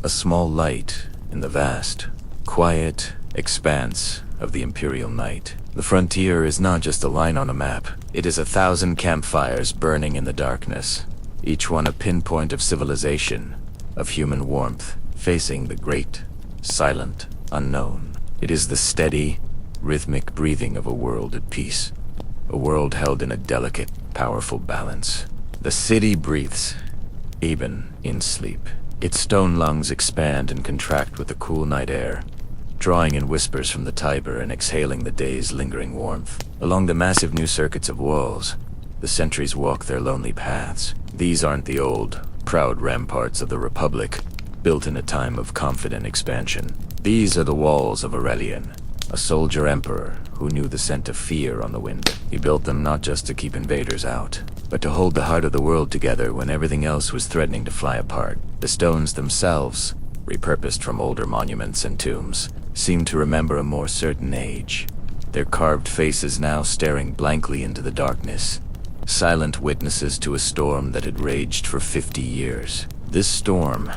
A: a small light in the vast, quiet expanse of the imperial night. The frontier is not just a line on a map. It is 1,000 campfires burning in the darkness, each one a pinpoint of civilization, of human warmth, facing the great, silent unknown. It is the steady, rhythmic breathing of a world at peace, a world held in a delicate, powerful balance. The city breathes, even in sleep. Its stone lungs expand and contract with the cool night air, drawing in whispers from the Tiber and exhaling the day's lingering warmth. Along the massive new circuits of walls, the sentries walk their lonely paths. These aren't the old, proud ramparts of the Republic, built in a time of confident expansion. These are the walls of Aurelian, a soldier emperor who knew the scent of fear on the wind. He built them not just to keep invaders out, but to hold the heart of the world together when everything else was threatening to fly apart. The stones themselves, repurposed from older monuments and tombs, seemed to remember a more certain age, their carved faces now staring blankly into the darkness, silent witnesses to a storm that had raged for 50 years. This storm,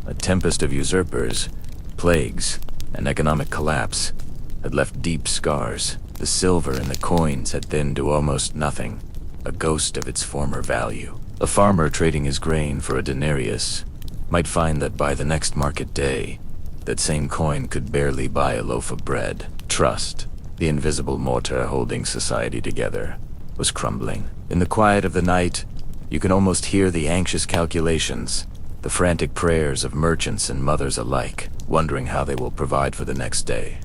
A: a tempest of usurpers, plagues, and economic collapse, had left deep scars. The silver in the coins had thinned to almost nothing, a ghost of its former value. A farmer trading his grain for a denarius might find that by the next market day, that same coin could barely buy a loaf of bread. Trust, the invisible mortar holding society together, was crumbling. In the quiet of the night, you can almost hear the anxious calculations, the frantic prayers of merchants and mothers alike, wondering how they will provide for the next day,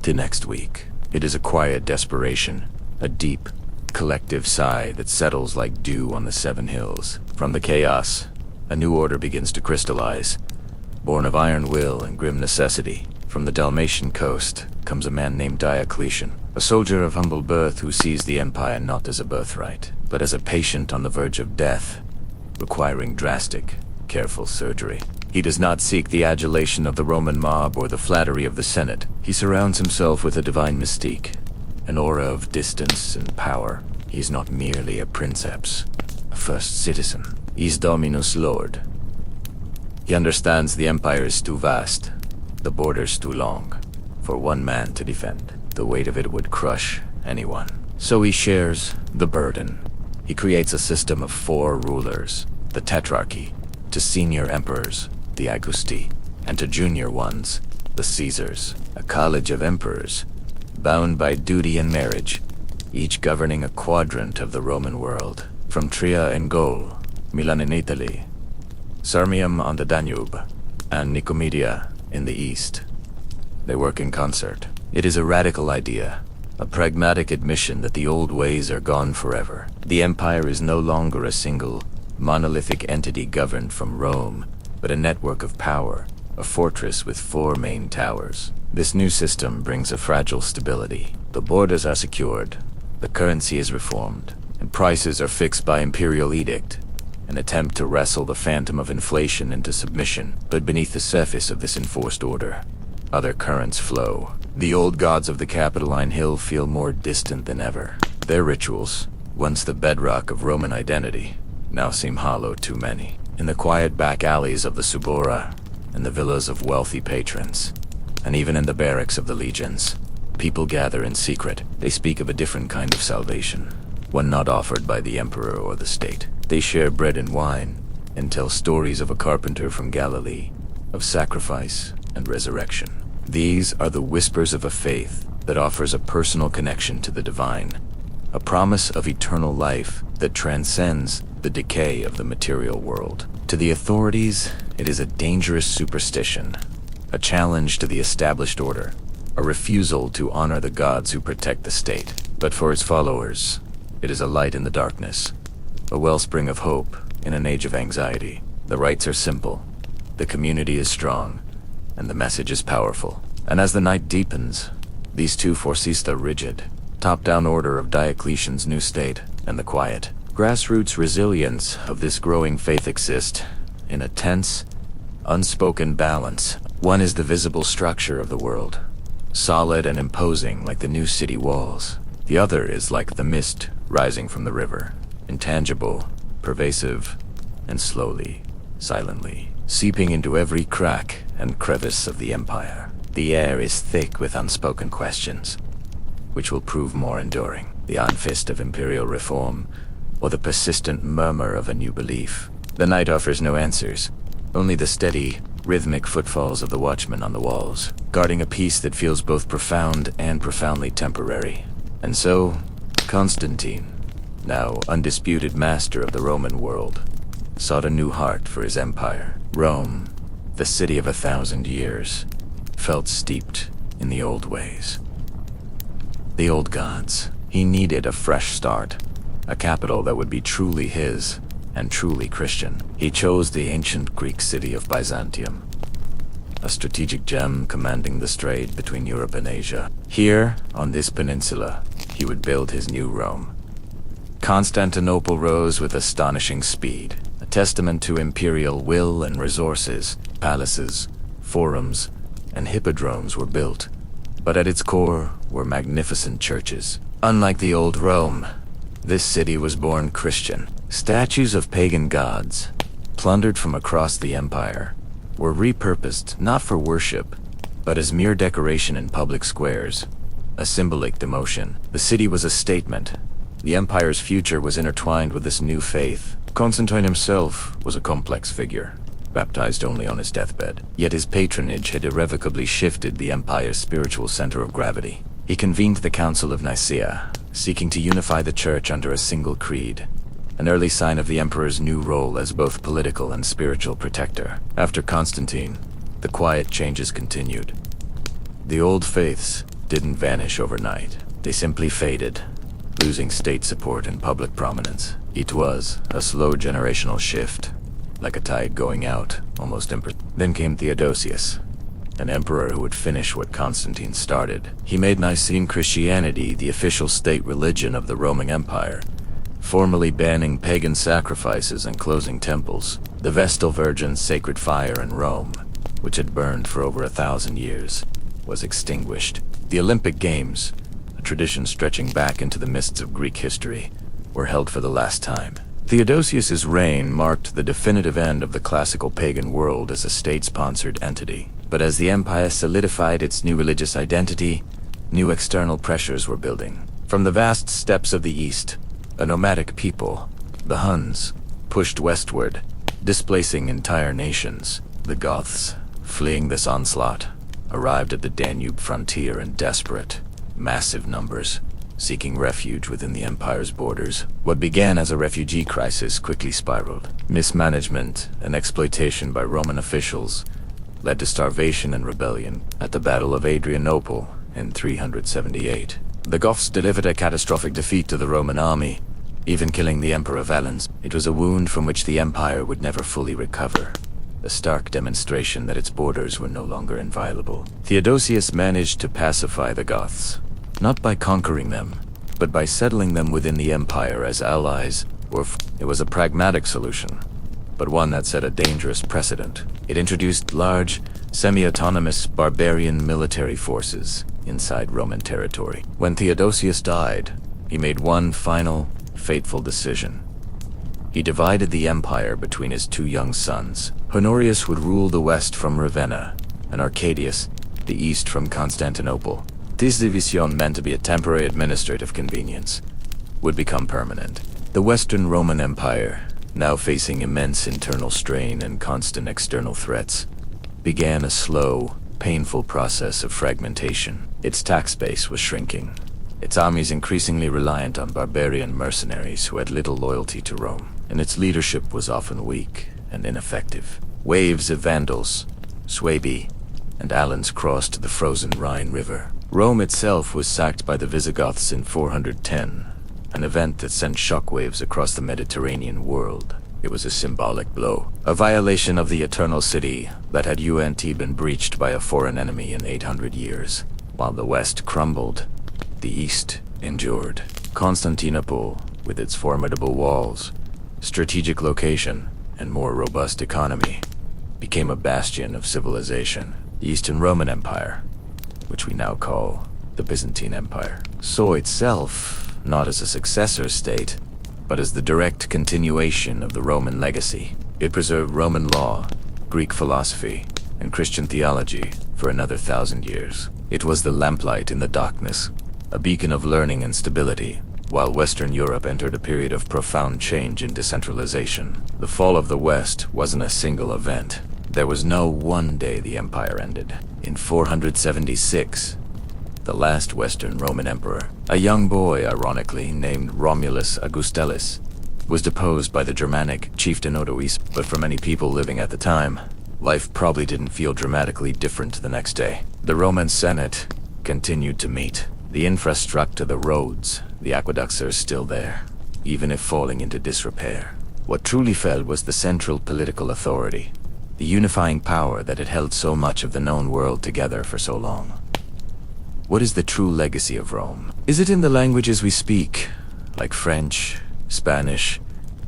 A: the next week. It is a quiet desperation, a deep, collective sigh that settles like dew on the 7 hills. From the chaos, a new order begins to crystallize, born of iron will and grim necessity. From the Dalmatian coast comes a man named Diocletian, a soldier of humble birth who sees the empire not as a birthright, but as a patient on the verge of death, requiring drastic, careful surgery. He does not seek the adulation of the Roman mob or the flattery of the Senate. He surrounds himself with a divine mystique, an aura of distance and power. He is not merely a princeps, a first citizen. He's Dominus Lord. He understands the empire is too vast, the borders too long, for one man to defend. The weight of it would crush anyone. So he shares the burden. He creates a system of 4 rulers, the Tetrarchy, to senior emperors, the Augusti, and to junior ones, the Caesars, a college of emperors, bound by duty and marriage, each governing a quadrant of the Roman world, from Tria in Gaul, Milan in Italy, Sirmium on the Danube, and Nicomedia in the east. They work in concert, It is a radical idea, a pragmatic admission that the old ways are gone forever. The empire is no longer a single, monolithic entity governed from Rome, but a network of power, a fortress with 4 main towers. This new system brings a fragile stability. The borders are secured, the currency is reformed, and prices are fixed by imperial edict, an attempt to wrestle the phantom of inflation into submission. But beneath the surface of this enforced order, other currents flow. The old gods of the Capitoline Hill feel more distant than ever. Their rituals, once the bedrock of Roman identity, now seem hollow to many. In the quiet back alleys of the Subura, in the villas of wealthy patrons, and even in the barracks of the legions, people gather in secret. They speak of a different kind of salvation, one not offered by the emperor or the state. They share bread and wine, and tell stories of a carpenter from Galilee, of sacrifice and resurrection. These are the whispers of a faith that offers a personal connection to the divine, a promise of eternal life that transcends the decay of the material world. To the authorities, it is a dangerous superstition, a challenge to the established order, a refusal to honor the gods who protect the state. But for its followers, it is a light in the darkness, a wellspring of hope in an age of anxiety. The rites are simple, the community is strong, and the message is powerful. And as the night deepens, these two foresee the rigid, top-down order of Diocletian's new state and the quiet, grassroots resilience of this growing faith exist in a tense, unspoken balance. One is the visible structure of the world, solid and imposing like the new city walls. The other is like the mist rising from the river, intangible, pervasive, and slowly, silently, seeping into every crack and crevice of the empire. The air is thick with unspoken questions, which will prove more enduring. The iron fist of imperial reform, or the persistent murmur of a new belief. The night offers no answers, only the steady, rhythmic footfalls of the watchmen on the walls, guarding a peace that feels both profound and profoundly temporary. And so, Constantine, now undisputed master of the Roman world, sought a new heart for his empire. Rome, the city of 1,000 years, felt steeped in the old ways. The old gods. He needed a fresh start, a capital that would be truly his, and truly Christian. He chose the ancient Greek city of Byzantium, a strategic gem commanding the strait between Europe and Asia. Here, on this peninsula, he would build his new Rome. Constantinople rose with astonishing speed, a testament to imperial will and resources. Palaces, forums, and hippodromes were built, but at its core were magnificent churches. Unlike the old Rome, this city was born Christian. Statues of pagan gods, plundered from across the empire, were repurposed not for worship, but as mere decoration in public squares, a symbolic demotion. The city was a statement. The empire's future was intertwined with this new faith. Constantine himself was a complex figure, baptized only on his deathbed. Yet his patronage had irrevocably shifted the empire's spiritual center of gravity. He convened the Council of Nicaea, seeking to unify the church under a single creed, an early sign of the emperor's new role as both political and spiritual protector. After Constantine, the quiet changes continued. The old faiths didn't vanish overnight. They simply faded, losing state support and public prominence. It was a slow generational shift, like a tide going out, almost imperceptible. Then came Theodosius, an emperor who would finish what Constantine started. He made Nicene Christianity the official state religion of the Roman Empire, formally banning pagan sacrifices and closing temples. The Vestal Virgin's sacred fire in Rome, which had burned for over 1,000 years, was extinguished. The Olympic Games, a tradition stretching back into the mists of Greek history, were held for the last time. Theodosius's reign marked the definitive end of the classical pagan world as a state-sponsored entity. But as the empire solidified its new religious identity, new external pressures were building. From the vast steppes of the east, a nomadic people, the Huns, pushed westward, displacing entire nations. The Goths, fleeing this onslaught, arrived at the Danube frontier in desperate, massive numbers, seeking refuge within the empire's borders. What began as a refugee crisis quickly spiraled. Mismanagement and exploitation by Roman officials led to starvation and rebellion. At the Battle of Adrianople in 378. The Goths delivered a catastrophic defeat to the Roman army, even killing the Emperor Valens. It was a wound from which the empire would never fully recover, a stark demonstration that its borders were no longer inviolable. Theodosius managed to pacify the Goths, not by conquering them, but by settling them within the empire as allies. It was a pragmatic solution, but one that set a dangerous precedent. It introduced large, semi-autonomous barbarian military forces inside Roman territory. When Theodosius died, he made one final, fateful decision. He divided the empire between his two young sons. Honorius would rule the west from Ravenna, and Arcadius, the east from Constantinople. This division, meant to be a temporary administrative convenience, would become permanent. The Western Roman Empire, now facing immense internal strain and constant external threats, began a slow, painful process of fragmentation. Its tax base was shrinking, its armies increasingly reliant on barbarian mercenaries who had little loyalty to Rome, and its leadership was often weak and ineffective. Waves of Vandals, Suebi, and Alans crossed the frozen Rhine River. Rome itself was sacked by the Visigoths in 410, an event that sent shockwaves across the Mediterranean world. It was a symbolic blow, a violation of the Eternal City that had been breached by a foreign enemy in 800 years. While the West crumbled, the East endured. Constantinople, with its formidable walls, strategic location, and more robust economy, became a bastion of civilization. The Eastern Roman Empire, which we now call the Byzantine Empire, saw itself not as a successor state, but as the direct continuation of the Roman legacy. It preserved Roman law, Greek philosophy, and Christian theology for another 1,000 years. It was the lamplight in the darkness, a beacon of learning and stability, while Western Europe entered a period of profound change and decentralization. The fall of the West wasn't a single event. There was no one day the empire ended. In 476, the last Western Roman emperor, a young boy, ironically, named Romulus Augustulus, was deposed by the Germanic chieftain Odoacer. But for many people living at the time, life probably didn't feel dramatically different the next day. The Roman Senate continued to meet. The infrastructure, the roads, the aqueducts are still there, even if falling into disrepair. What truly fell was the central political authority, the unifying power that had held so much of the known world together for so long. What is the true legacy of Rome? Is it in the languages we speak, like French, Spanish,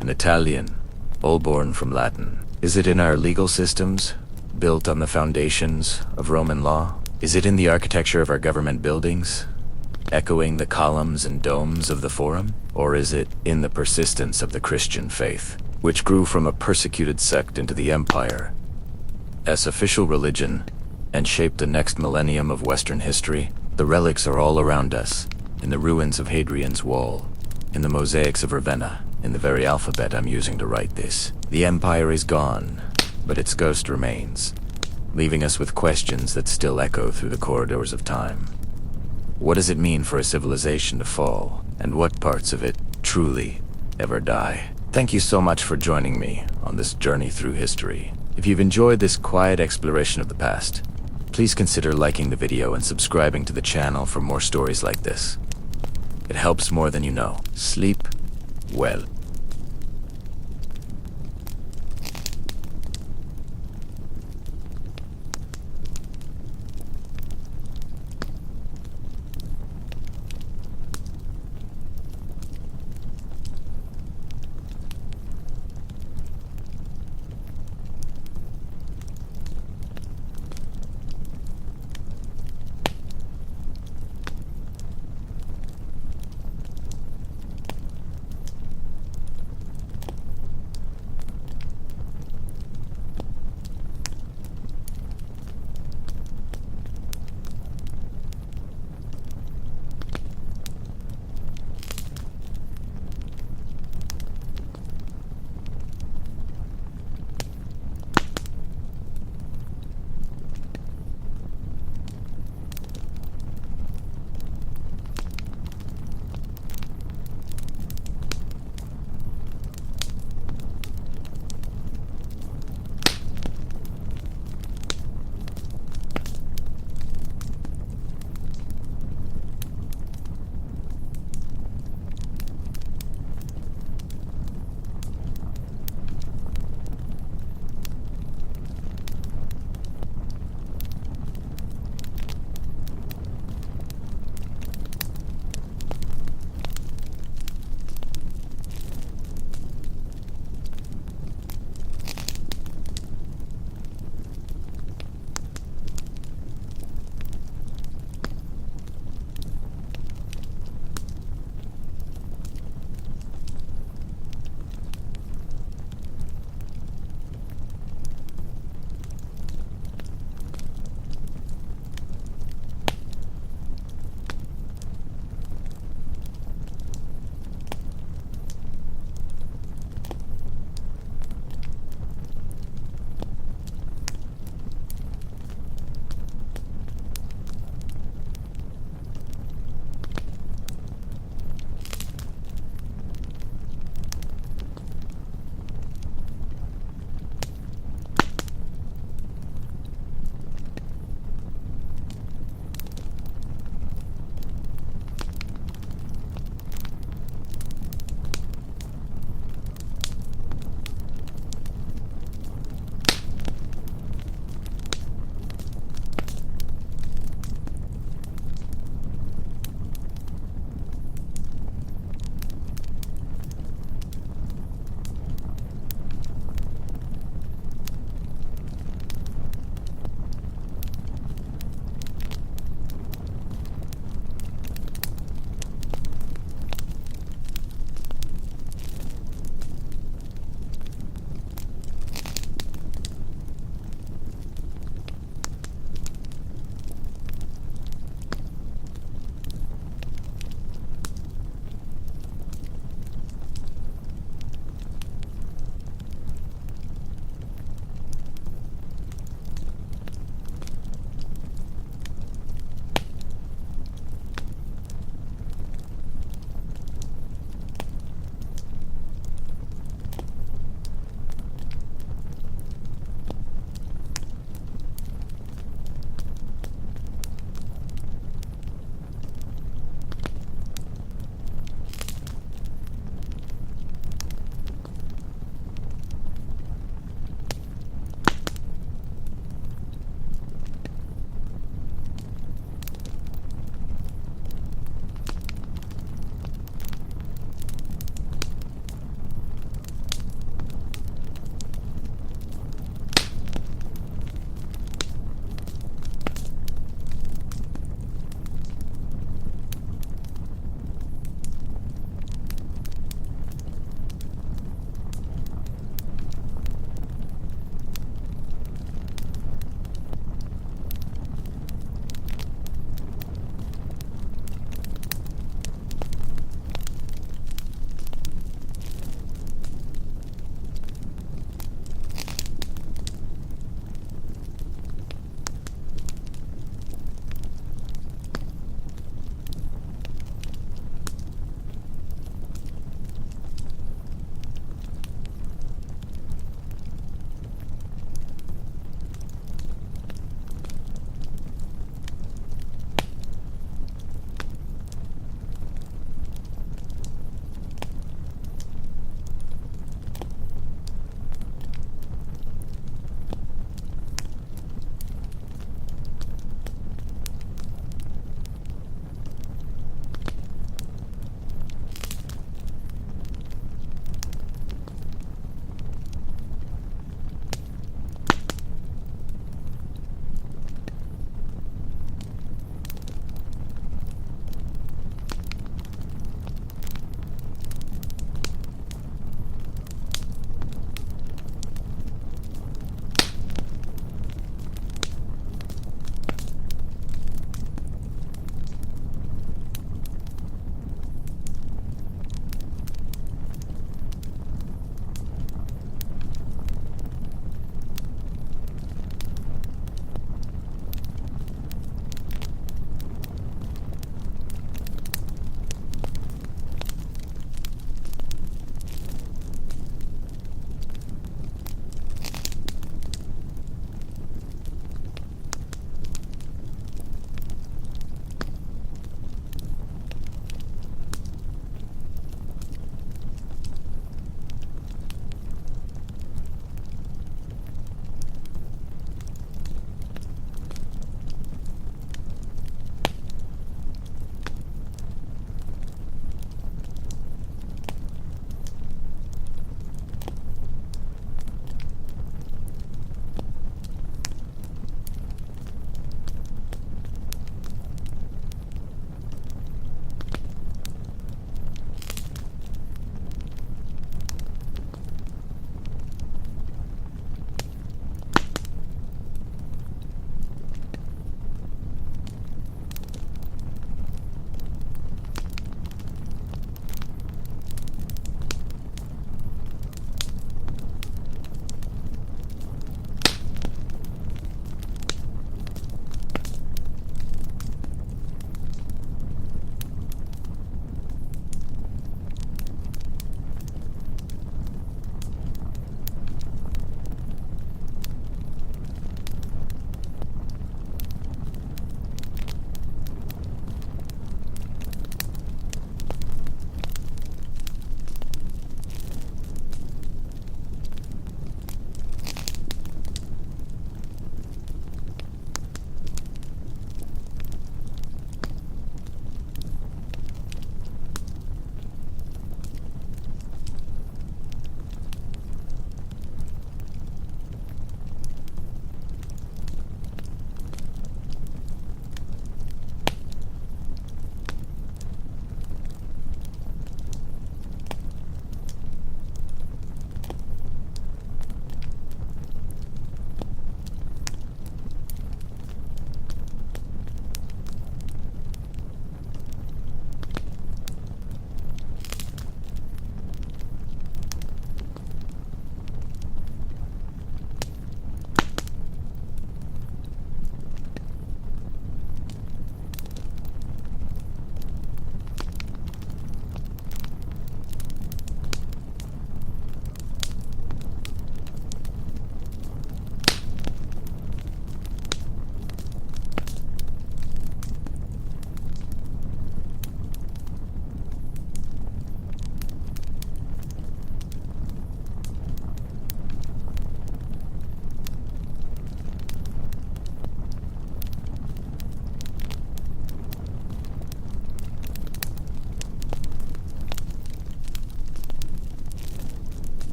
A: and Italian, all born from Latin? Is it in our legal systems, built on the foundations of Roman law? Is it in the architecture of our government buildings, echoing the columns and domes of the Forum? Or is it in the persistence of the Christian faith, which grew from a persecuted sect into the empire as official religion and shaped the next millennium of Western history? The relics are all around us, in the ruins of Hadrian's Wall, in the mosaics of Ravenna, in the very alphabet I'm using to write this. The empire is gone, but its ghost remains, leaving us with questions that still echo through the corridors of time. What does it mean for a civilization to fall, and what parts of it truly ever die? Thank you so much for joining me on this journey through history. If you've enjoyed this quiet exploration of the past, please consider liking the video and subscribing to the channel for more stories like this. It helps more than you know. Sleep well.